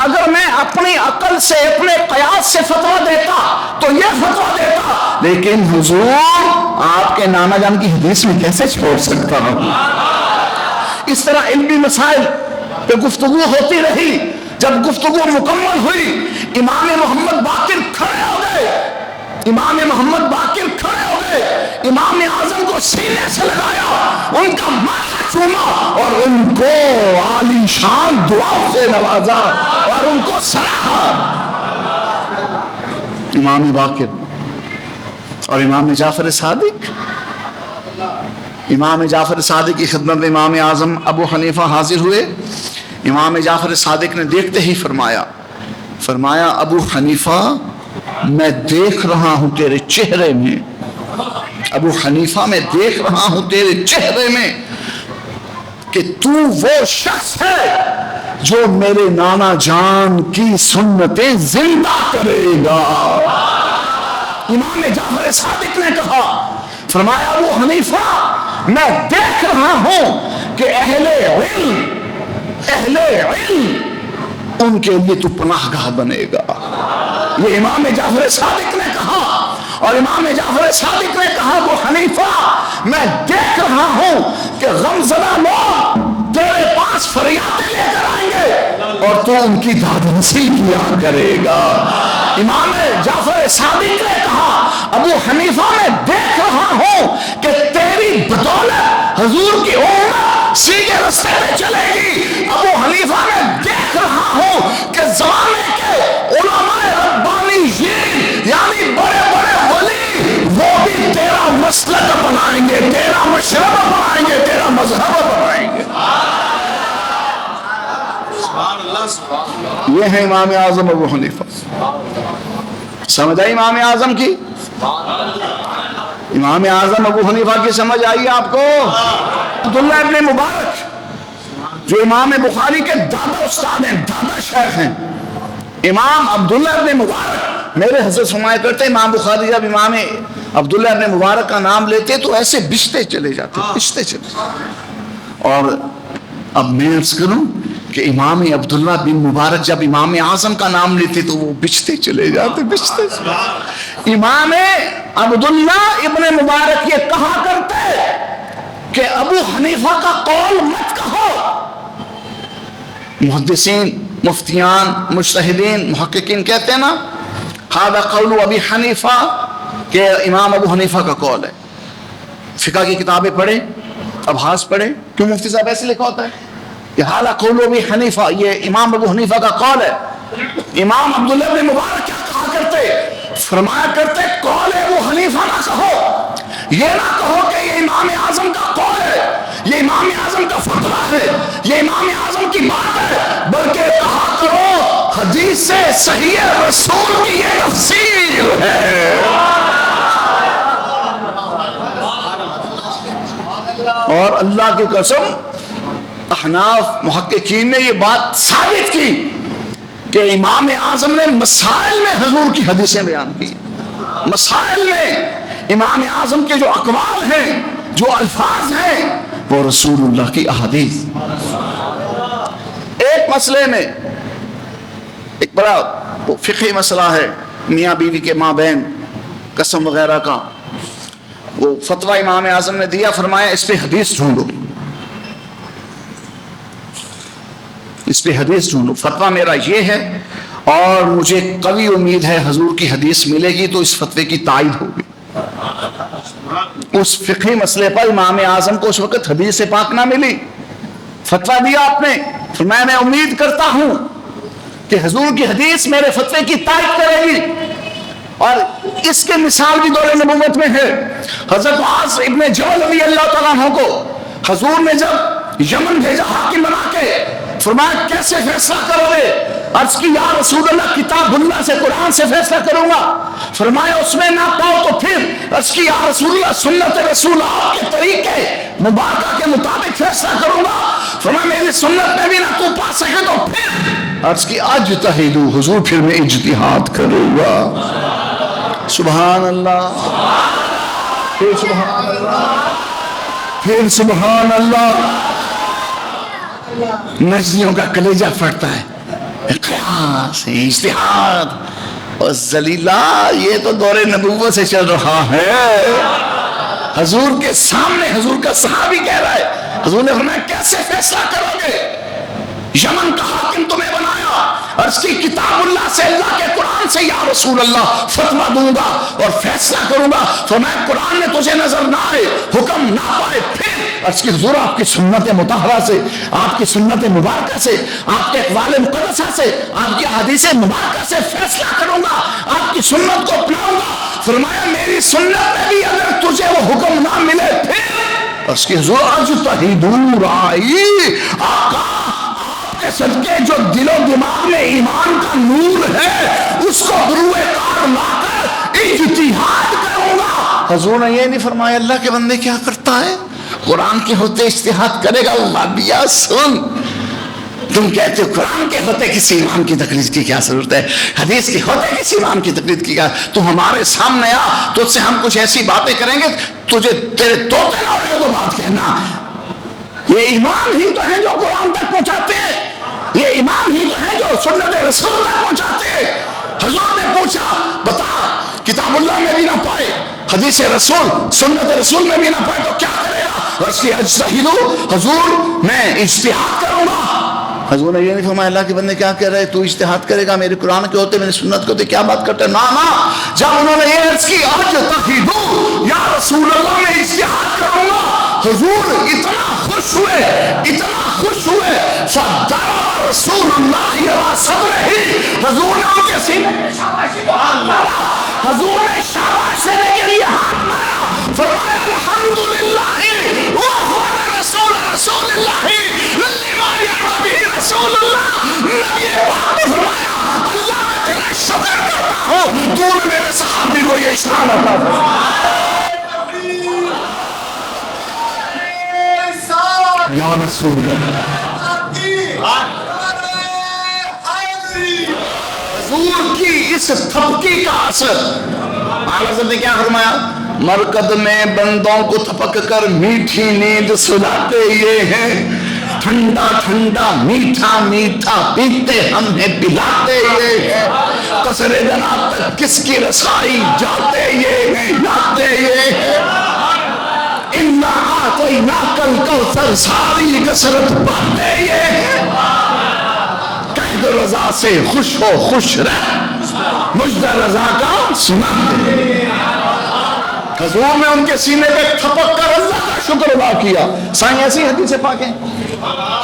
اگر میں اپنی عقل سے، اپنے قیاس سے فتویٰ دیتا تو یہ فتویٰ دیتا، لیکن حضور آپ کے نانا جان کی حدیث میں کیسے چھوڑ سکتا ہوں؟ اس طرح علمی مسائل پہ گفتگو ہوتی رہی۔ جب گفتگو مکمل ہوئی، امام محمد باقر کھڑے ہو گئے، امام محمد باقر کھڑے ہو گئے، امام اعظم کو سینے سے لگایا، ان کا ماتھا چوما اور ان کو عالی شان دعاؤں سے نوازا اور ان کو سراہا۔ امام باقر اور امام جعفر صادق، امام جعفر صادق کی خدمت میں امام اعظم ابو حنیفہ حاضر ہوئے۔ امام جعفر صادق نے دیکھتے ہی فرمایا ابو حنیفہ میں دیکھ رہا ہوں تیرے چہرے میں، ابو حنیفہ میں دیکھ رہا ہوں تیرے چہرے میں کہ تو وہ شخص ہے جو میرے نانا جان کی سنتیں زندہ کرے گا۔ امام جعفر صادق نے کہا، فرمایا ابو حنیفہ میں دیکھ رہا ہوں کہ اہل علم ان کے لیے تو پناہ گاہ بنے گا۔ یہ امام جعفر صادق نے کہا، اور امام جعفر صادق نے کہا ابو حنیفہ میں دیکھ رہا ہوں کہ غمزدہ لوگ تیرے پاس فریادیں لے کر آئیں گے اور تو ان کی داد رسی کیا کرے گا۔ امام جعفر صادق نے کہا ابو حنیفہ میں دیکھ رہا ہوں کہ تیری بدولت حضور کی امت سیدھے راستے پہ چلے گی۔ ابو حنیفہ میں دیکھ رہا ہوں کہ زمانے کے علماء ربانیین یعنی بڑے بڑے ولی وہ بھی تیرا مسلک بنائیں گے، تیرا مشرب بنائیں گے، تیرا مذہب بنائیں گے۔ یہ ہے امام اعظم ابو حنیفہ۔ سمجھ آئی امام اعظم کی؟ امام اعظم ابو حنیفہ کی سمجھ آئی آپ کو؟ عبداللہ ابن مبارک جو امام بخاری کے دادا استاد ہیں، دادا شیخ ہیں، امام عبداللہ ابن مبارک. میرے حضرت فرمایا کرتے امام بخاری جب امام عبداللہ ابن مبارک کا نام لیتے تو ایسے بچتے چلے جاتے، بچتے چلے جاتے. اور اب میں عرض کروں کہ امام عبداللہ بن مبارک جب امام اعظم کا نام لیتے تو وہ بچتے چلے جاتے، بچتے چلے جاتے. امام عبداللہ ابن مبارک یہ کہا کرتے کہ ابو حنیفہ کا قول مت کہو. محدثین، مفتیان، مجتہدین، محققین کہتے ہیں نا ھذا قول ابی حنیفہ، کہ امام ابو حنیفہ کا قول ہے. فقہ کی کتابیں پڑھیں، ابحاث پڑھیں، کیوں مفتی صاحب ایسے لکھا ہوتا ہے کہ ھذا قول ابی حنیفہ، یہ امام ابو حنیفہ کا قول ہے. امام عبداللہ بن مبارک کیا کہا کرتے؟ فرمایا کرتے قول ابو حنیفہ نہ کہو، یہ نہ کہو کہ یہ امام اعظم کا قول ہے، یہ امام اعظم کا فتویٰ ہے، یہ امام اعظم کی بات ہے، بلکہ کہا کرو حدیث سے صحیح رسول کی یہ تفسیر ہے. اور اللہ کی قسم احناف محققین نے یہ بات ثابت کی کہ امام اعظم نے مسائل میں حضور کی حدیثیں بیان کی. مسائل میں امام اعظم کے جو اقوال ہیں، جو الفاظ ہیں، وہ رسول اللہ کی احادیث. ایک مسئلے میں ایک بڑا فقہی مسئلہ ہے میاں بیوی کے مابین قسم وغیرہ کا، وہ فتویٰ امام اعظم نے دیا، فرمایا اس پہ حدیث ڈھونڈو، اس پہ حدیث ڈھونڈو. فتویٰ میرا یہ ہے اور مجھے قوی امید ہے حضور کی حدیث ملے گی تو اس فتوے کی تائید ہوگی. اس فقہی مسئلے پر امام اعظم کو اس وقت حدیث پاک نہ ملی، فتویٰ دیا آپ نے، فرمایا میں امید کرتا ہوں کہ حضور کی حدیث میرے فتوے کی تائید کرے گی. اور اس کے مثال بھی دور نبوت میں ہے. حضرت معاذ ابن جبل رضی اللہ تعالیٰ عنہ کو حضور نے جب یمن بھیجا حاکم بنا کے، فرمایا کیسے فیصلہ کرو گے؟ عرض کی یا رسول اللہ کتاب اللہ سے، قرآن سے فیصلہ کروں گا. فرمایا اس میں نہ پاؤ تو پھر؟ عرض کی یا رسول اللہ سنت رسول آپ کے طریقے مبارکہ کے مطابق فیصلہ کروں گا. فرمایا میری سنت میں بھی نہ تو پا سکے تو پھر؟ عرض کی اجتہدوا، حضور پھر میں اجتہاد کروں گا. سبحان اللہ، پھر سبحان اللہ، پھر سبحان اللہ. نجدیوں کا کلیجہ پھٹتا ہے، قیاس، اجتہاد. اور ذلیلہ یہ تو دور نبوت سے چل رہا ہے. حضور کے سامنے حضور کا صحابی کہہ رہا ہے، حضور نے فرمایا کیسے فیصلہ کرو گے؟ یمن کا حاکم تمہیں بنایا، عرض کی کتاب اللہ سے، اللہ کے قرآن سے یا رسول اللہ فتویٰ دوں گا اور فیصلہ کروں گا. فرمایا قرآن میں تجھے نظر نہ آئے، حکم نہ پائے، پھر عرض کی حضور آپ کی سنت مطہرہ سے، آپ کی سنت مبارکہ سے، آپ کے اقوال مقدسہ سے، آپ کی حدیث مبارکہ سے فیصلہ کروں گا، آپ کی سنت کو اپناؤں گا. فرمایا میری سنت میں بھی اگر تجھے وہ حکم نہ ملے پھر؟ عرض کی حضور اجتہدوا رائی، آقا کے صدقے جو دل و دماغ میں ایمان کا نور ہے اس کو بروئے کار لا کر اجتہاد کروں گا. حضور نے یہ نہیں فرمایا اللہ کے بندے کیا کرتا ہے، قرآن کے ہوتے اجتہاد کرے گا. اللہ بیا سن، تم کہتے ہو قرآن کے ہوتے کسی امام کی تقلید کی کیا ضرورت ہے، حدیث کے ہوتے کسی امام کی تقلید کی کیا؟ تو ہمارے سامنے آ، تجھ سے ہم کچھ ایسی باتیں کریں گے تجھے تیرے طوطے نہ اڑے تو بات کہنا. یہ امام ہی تو ہیں جو قرآن تک پہنچاتے ہیں، یہ امام ہی تو ہیں جو سنت رسول تک پہنچاتے ہیں. حضور نے پوچھا بتا کتاب اللہ میں بھی نہ پائے، حدیث رسول سنت رسول میں بھی نہ پائے تو کیا کرے گا؟ رسی اجتہدوا، حضور میں اجتہاد کروں گا. حضور نے یہ نہیں فرمایا اللہ کے بندے کیا کہہ رہے تو اجتہاد کرے گا، میرے قرآن کے ہوتے میری سنت کے ہوتے کیا بات کرتے؟ نا نا. جب انہوں نے یہ عرض کی اجتہدوا یا رسول اللہ میں اجتہاد کروں گا، حضور اتنا خوش ہوئے، اتنا خوش ہوئے، فضرب رسول اللہ علی صدرہ، حضور نے ان کے سینے میں شاباشی کو ہاتھ مارا، حضور نے شاباش دینے کے لیے ہاتھ مارا. فرمایا الحمدللہ وهو رسول اللہ لما یرضی رسول اللہ. نبی پاک نے فرمایا اللہ میں تیرا شکر کرتا ہوں تو نے میرے صحابی کو یہ شان عطا فرمایا. یا رسول اللہ اس تھپکی کا اثر. اعلیٰ حضرت نے کیا فرمایا؟ مرکز میں بندوں کو تھپک کر میٹھی نیند سلاتے یہ ہیں، ٹھنڈا ٹھنڈا میٹھا میٹھا پیتے ہم ہیں پلاتے یہ ہیں، قصر جناب تک کس کی رسائی جاتے یہ ہیں لاتے یہ ہیں، اِنَّا أَعْطَيْنَاكَ الْكَوْثَرَ ساری کثرت پاتے یہ ہیں. قید رضا سے خوش ہو خوش رہ، مجد رضا کا سناتے. حضور نے ان کے سینے پہ تھپک کر اللہ کا شکر ادا کیا. سائیں ایسی حدیث پاک ہیں،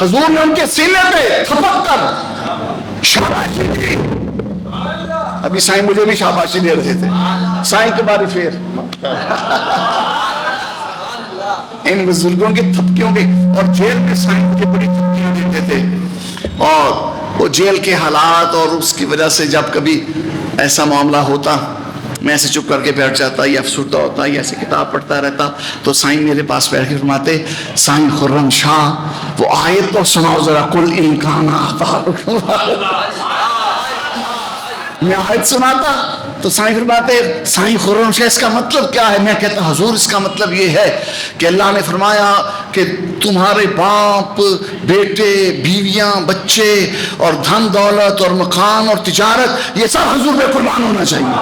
حضور نے ان کے سینے پہ تھپک کر شاباشی دی. ابھی سائیں مجھے بھی شاباشی دے رہے تھے. سائیں کے بارے پھر ان بزرگوں کی تھپکیوں کے، اور جیل میں سائیں مجھے بڑی تھپکیاں دیتے تھے، اور وہ جیل کے حالات اور اس کی وجہ سے جب کبھی ایسا معاملہ ہوتا میں ایسے چپ کر کے بیٹھ جاتا یا افسردہ ہوتا یا ایسے کتاب پڑھتا رہتا تو سائیں میرے پاس بیٹھ کے فرماتے، سائیں خرم شاہ وہ آیت تو سناؤ ذرا، قل ان کان آباؤکم. میں آیت سناتا تو سائیں فرماتے، سائیں خرم شاہ اس کا مطلب کیا ہے؟ میں کہتا حضور اس کا مطلب یہ ہے کہ اللہ نے فرمایا کہ تمہارے باپ بیٹے بیویاں بچے اور دھن دولت اور مکان اور تجارت یہ سب حضور پہ قربان ہونا چاہیے.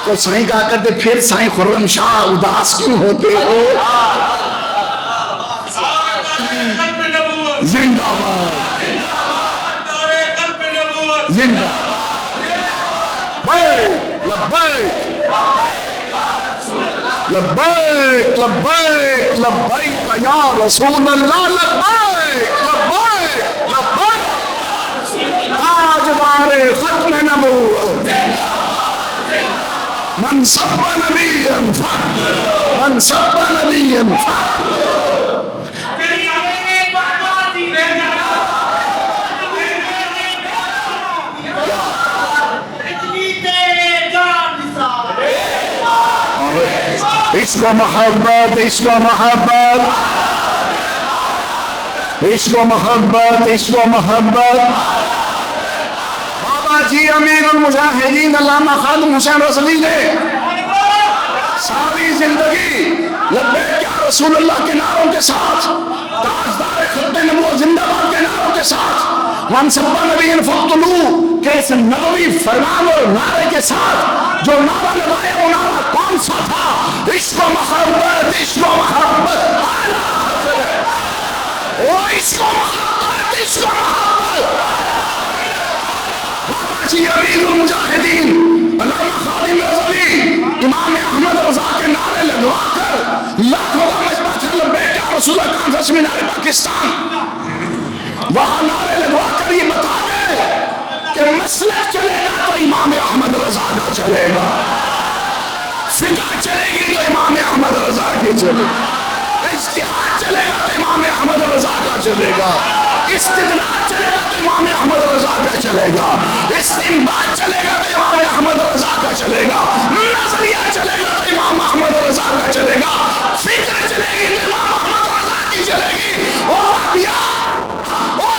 تو سائیں کہا کرتے پھر سائیں خرم شاہ اداس کیوں ہوتے ہو؟ زندہ باد زندہ لبیک لبیک لبیک لبیک یا رسول اللہ، لبیک لبیک لبیک تاجدار ختم نبوت من سب نبیا فخر من سب نبیا فخر. عشق و محبت عشق و محبت عشق و محبت عشق و محبت. بابا جی امیر المجاہدین علامہ خادم حسین رضوی نے ساری زندگی لبیک یا رسول اللہ کے نعروں کے ساتھ، تاجدار ختم نبوت زندہ باد کے نعروں کے ساتھ، من سب نبی فاقتلوہ کے اس نبوی فرمان اور نعرے کے ساتھ جو نعرہ لگایا وہ نعرہ کون سا تھا؟ عشق و محبت عشق و محبت. او عشق و محبت عشق و محبت. بابا جی امیر المجاہدین علامہ خادم رضوی امام احمد رضا کے نعرے لگوا کر لاکھوں کا مجمع تھا لبیک یا رسول اللہ کانفرنس میں نعرے پاکستان، وہاں نعرے لگوا کر یہ بتا دے کہ مسلک چلے گا تو امام احمد رضا کا چلے گا، فقہ چلے گی تو امام احمد رضا کی چلے گا، اجتہاد چلے گا تو امام احمد رضا کا چلے گا، استدلال چلے گا تو امام احمد رضا کا چلے گا، استنباط چلے گا تو امام احمد رضا کا چلے گا، نظریہ چلے گا تو امام احمد رضا کا چلے گا، فکر چلے گی تو امام احمد رضا کی چلے گی، اور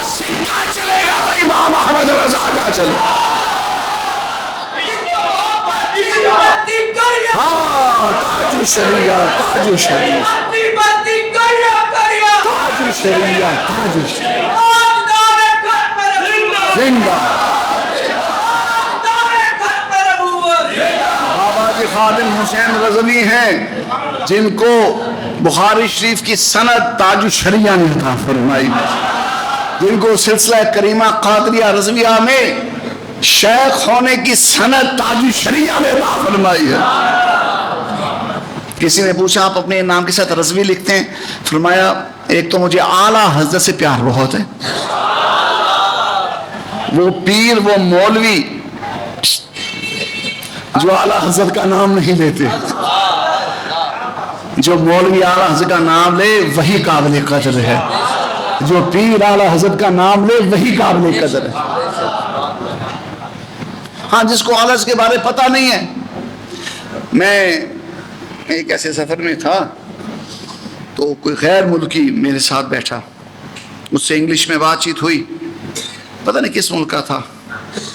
سکہ چلے گا تو امام احمد رضا کا چلے گا. ہاں تاج شریعہ تاج شریعہ تاج شریعہ تاج شریعہ زندہ. بابا جی خادم حسین رضوی ہیں جن کو بخاری شریف کی سند تاج شریعہ نے عطا فرمائی، جن کو سلسلہ کریمہ قادریہ رضویہ میں شیخ ہونے کی سند تاج شریعہ نے عطا فرمائی ہے. کسی نے پوچھا آپ اپنے نام کے ساتھ رضوی لکھتے ہیں؟ فرمایا ایک تو مجھے اعلیٰ حضرت سے پیار بہت ہے، وہ پیر وہ مولوی جو اعلیٰ حضرت کا نام نہیں لیتے، جو مولوی اعلیٰ حضرت کا نام لے وہی قابل قدر ہے، جو پیر اعلیٰ حضرت کا نام لے وہی قابل قدر ہے. ہاں جس کو اعلیٰ حضرت کے بارے پتہ نہیں ہے. میں ایک ایسے سفر میں تھا تو کوئی غیر ملکی میرے ساتھ بیٹھا، مجھ سے انگلش میں بات چیت ہوئی، پتہ نہیں کس ملک کا تھا.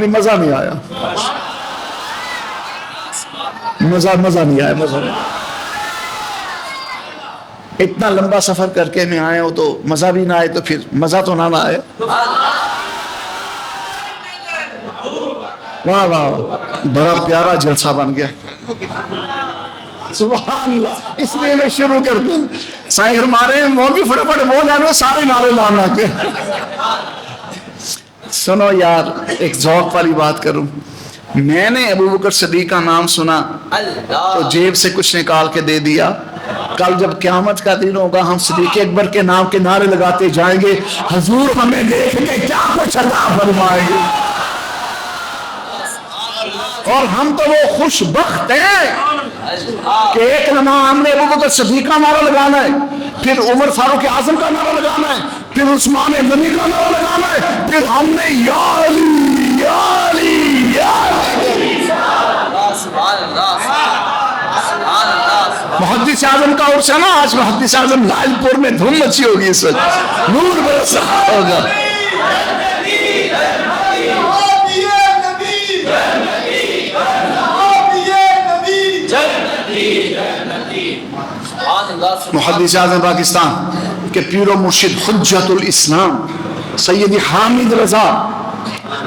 نہیں مزہ نہیں آیا، مزہ نہیں آیا، مزہ نہیں۔ اتنا لمبا سفر کر کے میں آیا ہوں تو مزہ بھی نہ آئے تو پھر مزہ تو نہ آئے۔ واہ واہ، بڑا پیارا جلسہ بن گیا، سبحان اللہ۔ اس لیے میں شروع کر دوں، سائیں ہمارے وہ بھی فٹافٹ بول جانے سارے نعرے لانا کے۔ سنو یار، ایک ذوق والی بات کروں، میں نے ابو بکر صدیق کا نام سنا تو جیب سے کچھ نکال کے دے دیا۔ کل جب قیامت کا دن ہوگا ہم صدیق اکبر کے نام کے نعرے لگاتے جائیں گے، حضور ہمیں دیکھ کے کیا کچھ عطا فرمائیں گے۔ اور ہم تو وہ خوش بخت ہیں کہ ایک لمحہ ہم نے ابو بکر صدیق کا نعرہ لگانا ہے، پھر عمر فاروق اعظم کا نعرہ لگانا ہے، پھر عثمان غنی کا نعرہ لگانا ہے، پھر ہم نے یا علی یا علی یا علی۔ محدث اعظم کا عرس ہے نا آج، محدث اعظم لال پور میں دھوم مچی ہوگی اس وقت، نور برسا ہوگا۔ محدث اعظم پاکستان کے پیر و مرشد حجت الاسلام سید حامد رضا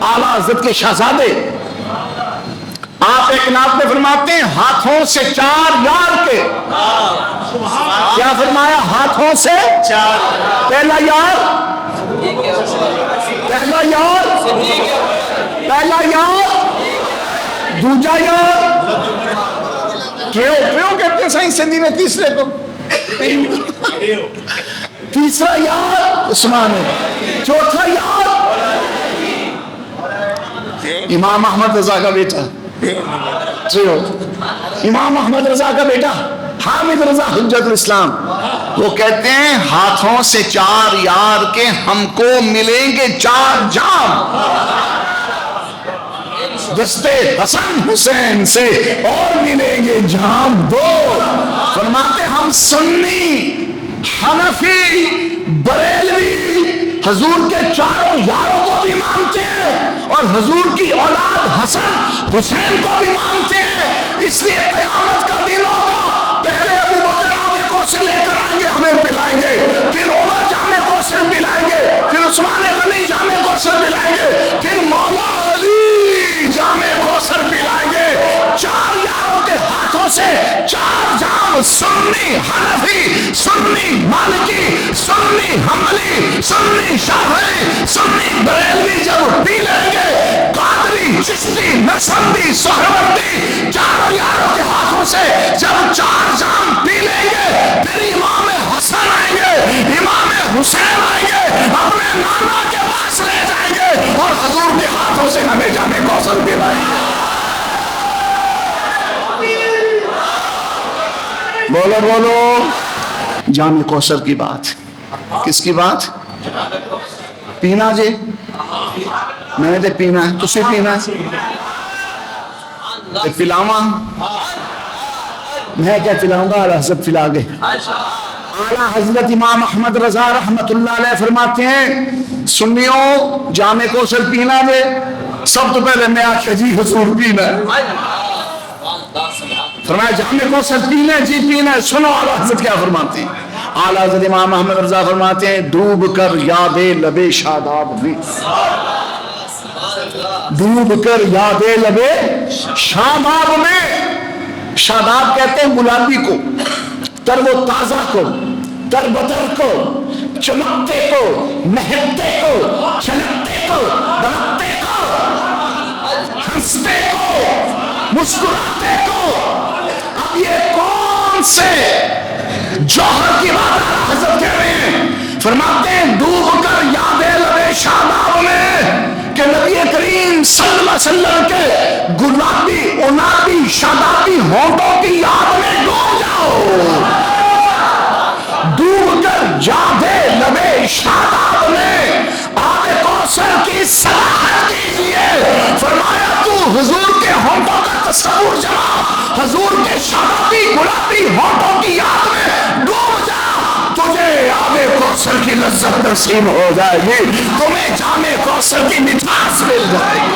اعلیٰ حضرت کے شہزادے، آپ ایک نعت میں فرماتے ہیں ہاتھوں سے چار یار کے، کیا فرمایا؟ ہاتھوں سے چار، پہلا یار، پہلا یار، پہلا یار، دوجا یار، کیوں کہتے ہیں سائنس سندھی میں تیسرے کو؟ تیسرا یار عثمان ہے، چوتھا یار امام احمد رضا کا بیٹا، امام احمد رضا کا بیٹا حامد رضا حجت الاسلام، وہ کہتے ہیں ہاتھوں سے چار یار کے ہم کو ملیں گے چار جام، دستے حسن حسین سے اور ملیں گے جام دو۔ فرماتے ہم سنی حنفی بریلوی حضور کے چاروں یاروں کو بھی مانتے ہیں اور حضور کی اولاد حسن حسین کو بھی مانتے ہیں، اس لیے قیامت کا دن ہوگا، پہلے ابو بکر جامع کوثر لے کر آئیں گے ہمیں پلائیں گے، پھر عمر جامع کوثر پلائیں گے، پھر عثمان غنی جامع کوثر پلائیں گے، پھر مولا علی جامع کوثر پلائیں گے، چار یاروں کے ہاتھوں سے چار جام، سنی حنفی، سنی مالکی، سنی حنبلی، سنی شافعی، سنی بریلوی جب پی لیں گے، قادری، چشتی، نقشبندی، سہروردی، چاروں یاروں کے ہاتھوں سے جب چار جام پی لیں گے، پھر امام حسن آئیں گے، امام حسین آئیں گے، اپنے نانا کے پاس لے جائیں گے اور حضور کے ہاتھوں سے ہمیں جامع کوثر پلائیں گے۔ بولو بولو، جامع کوثر کی بات، کس کی بات؟ پینا جی، میں نے تو پینا ہے، تسی پینا ہے، پلاواں، میں کیا پلاؤں گا؟ اعلیٰ حضرت پلا گے۔ اعلیٰ حضرت امام احمد رضا رحمت اللہ علیہ فرماتے ہیں سنیوں جامع کوثر پینا دے، سب تو پہلے میں آخیا جی حضور پینا ہے، فرمایا جامع کوثر پینا ہے، جی پینا ہے۔ سنو اعلیٰ حضرت کیا فرماتے ہیں، اعلیٰ حضرت امام احمد رضا فرماتے ہیں ڈوب کر یاد لبے شاداب میں، ڈوب کر یاد لبے شاداب میں، شاداب کہتے ہیں گلابی کو، تر و تازہ کو، تر بتر کو، چمکتے کو، مہکتے کو، چھلکتے کو، دمکتے کو، ہنستے کو، مسکراتے کو۔ اب یہ کون سے جوہر کی بات حضرت کہہ رہے ہیں؟ فرماتے ہیں ڈوب کر یاد لبے شاداب میں کہ نبی کریم صلی اللہ علیہ وسلم کے گلابی انابی شادابی ہونٹوں کی یاد میں ڈوب جاؤ، ڈوب کر یاد لبے شاداب میں آب کوثر کی سراحت کیجئے۔ فرمایا تو حضور کے ہونٹوں کا تصور جما، حضور کے شادابی گلابی ہونٹوں کی یاد میں ڈوب جا، تجھے آب کوثر کی لذت نصیب ہو جائے گی، تمہیں جامع کوثر کی مٹھاس مل جائے گی۔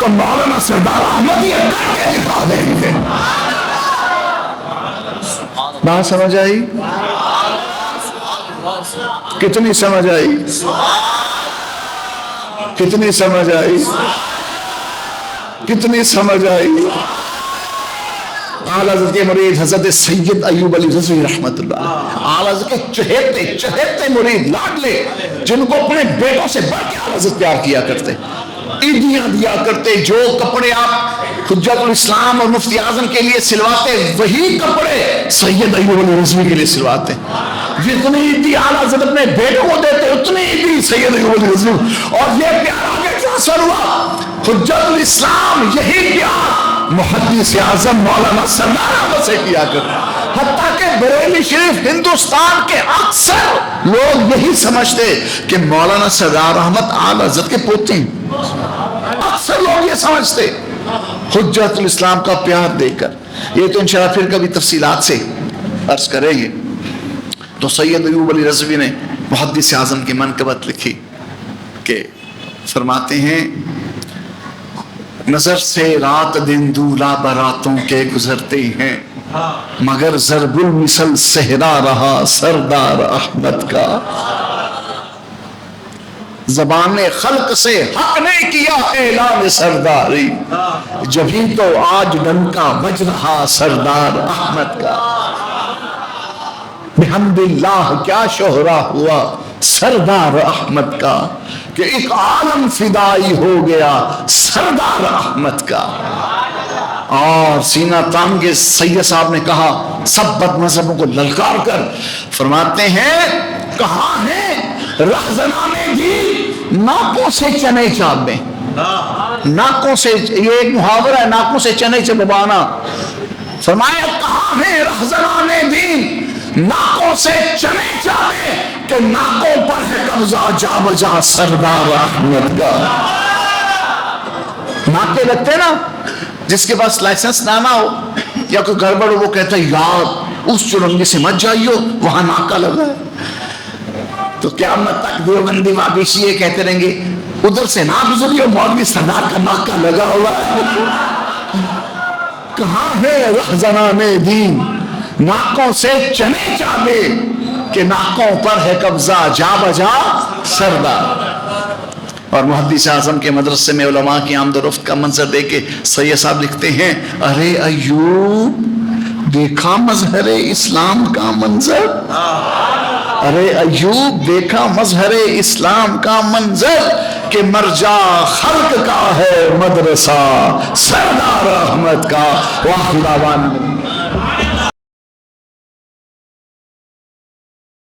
تو مولانا سردار احمد یہ کر کے دکھا دیں گے. بات سمجھ آئی؟ کتنی سمجھ آئی؟ کتنی سمجھ آئی؟ کتنی سمجھ آئی؟ اعلیٰ حضرت کے مرید حضرت سید ایوب علی رضوی رحمت اللہ، اعلیٰ حضرت کے چہیتے مرید لاڈلے، جن کو اپنے بیٹوں سے بڑھ کے اعلیٰ حضرت پیار کیا کرتے، عیدیاں دیا کرتے. جو کپڑے آپ حجت الاسلام اور مفتی اعظم کے لیے سلواتے وہی کپڑے سید ایوب علی رضوی کے لیے سلواتے. جتنی عیدی اعلیٰ حضرت اپنے بیٹوں کو دیتے اتنی عیدی سید ایوب علی رضوی. اور یہ پیار آگے ٹرانسفر ہوا. حجت الاسلام یہی پیار محدث اعظم مولانا سردار احمد سے کیا کرتے. حتیٰ کہ بریلی شریف ہندوستان کے اکثر لوگ یہی سمجھتے کہ مولانا سردار احمد اعلیٰ حضرت کے پوتے ہیں. اکثر لوگ یہ سمجھتے. حجت الاسلام کا پیار دے کر یہ تو انشاءاللہ پھر کبھی تفصیلات سے عرض کریں گے. تو سید ایوب علی رضوی نے محدث اعظم کی منقبت لکھی کہ فرماتے ہیں نظر سے رات دن دولہ براتوں کے گزرتے ہیں مگر ضرب المثل صحرا رہا سردار احمد کا. زبان خلق سے حق نے کیا اعلان سرداری جبھی تو آج ڈنکا بج رہا سردار احمد کا. بحمد اللہ کیا شہرا ہوا سردار احمد کا کہ ایک عالم فدائی ہو گیا سردار احمد کا. اور سینہ تان کے سید صاحب نے کہا سب بد مذہبوں کو للکار کر فرماتے ہیں کہاں ہیں رہزنان دین ناکوں سے چنے چابے. ناکوں سے یہ ایک محاورہ ہے ناکوں سے چنے چبانا. فرمایا کہاں ہیں رہزنان دین ناکوں سے چنے چابے کہ ناکوں پر ہے قبضہ جا بجا سردار احمد کا. ناکے لگتے نا جس کے پاس لائسنس نہ ہو یا کوئی گڑبڑ ہو وہ کہتا ہے یار اس چرنگے سے مت جائیو وہاں ناکا لگا ہے. تو قیامت تک دیوبندی وابیشی یہ کہتے رہیں گے ادھر سے نہ گزریو مولوی سردار کا ناکا لگا ہوا ہے. کہاں ہے رہزنان دین ناکوں سے چنے چابے کہ ناکوں پر ہے قبضہ جا بجا سردار. اور محدث اعظم کے مدرسے میں علماء کی آمد و رفت کا منظر دے کے سید صاحب لکھتے ہیں ارے ایوب دیکھا مظہر اسلام کا منظر. ارے ایوب دیکھا مظہر اسلام کا منظر کہ مرجع خلق کا ہے مدرسہ سردار احمد کا. واہ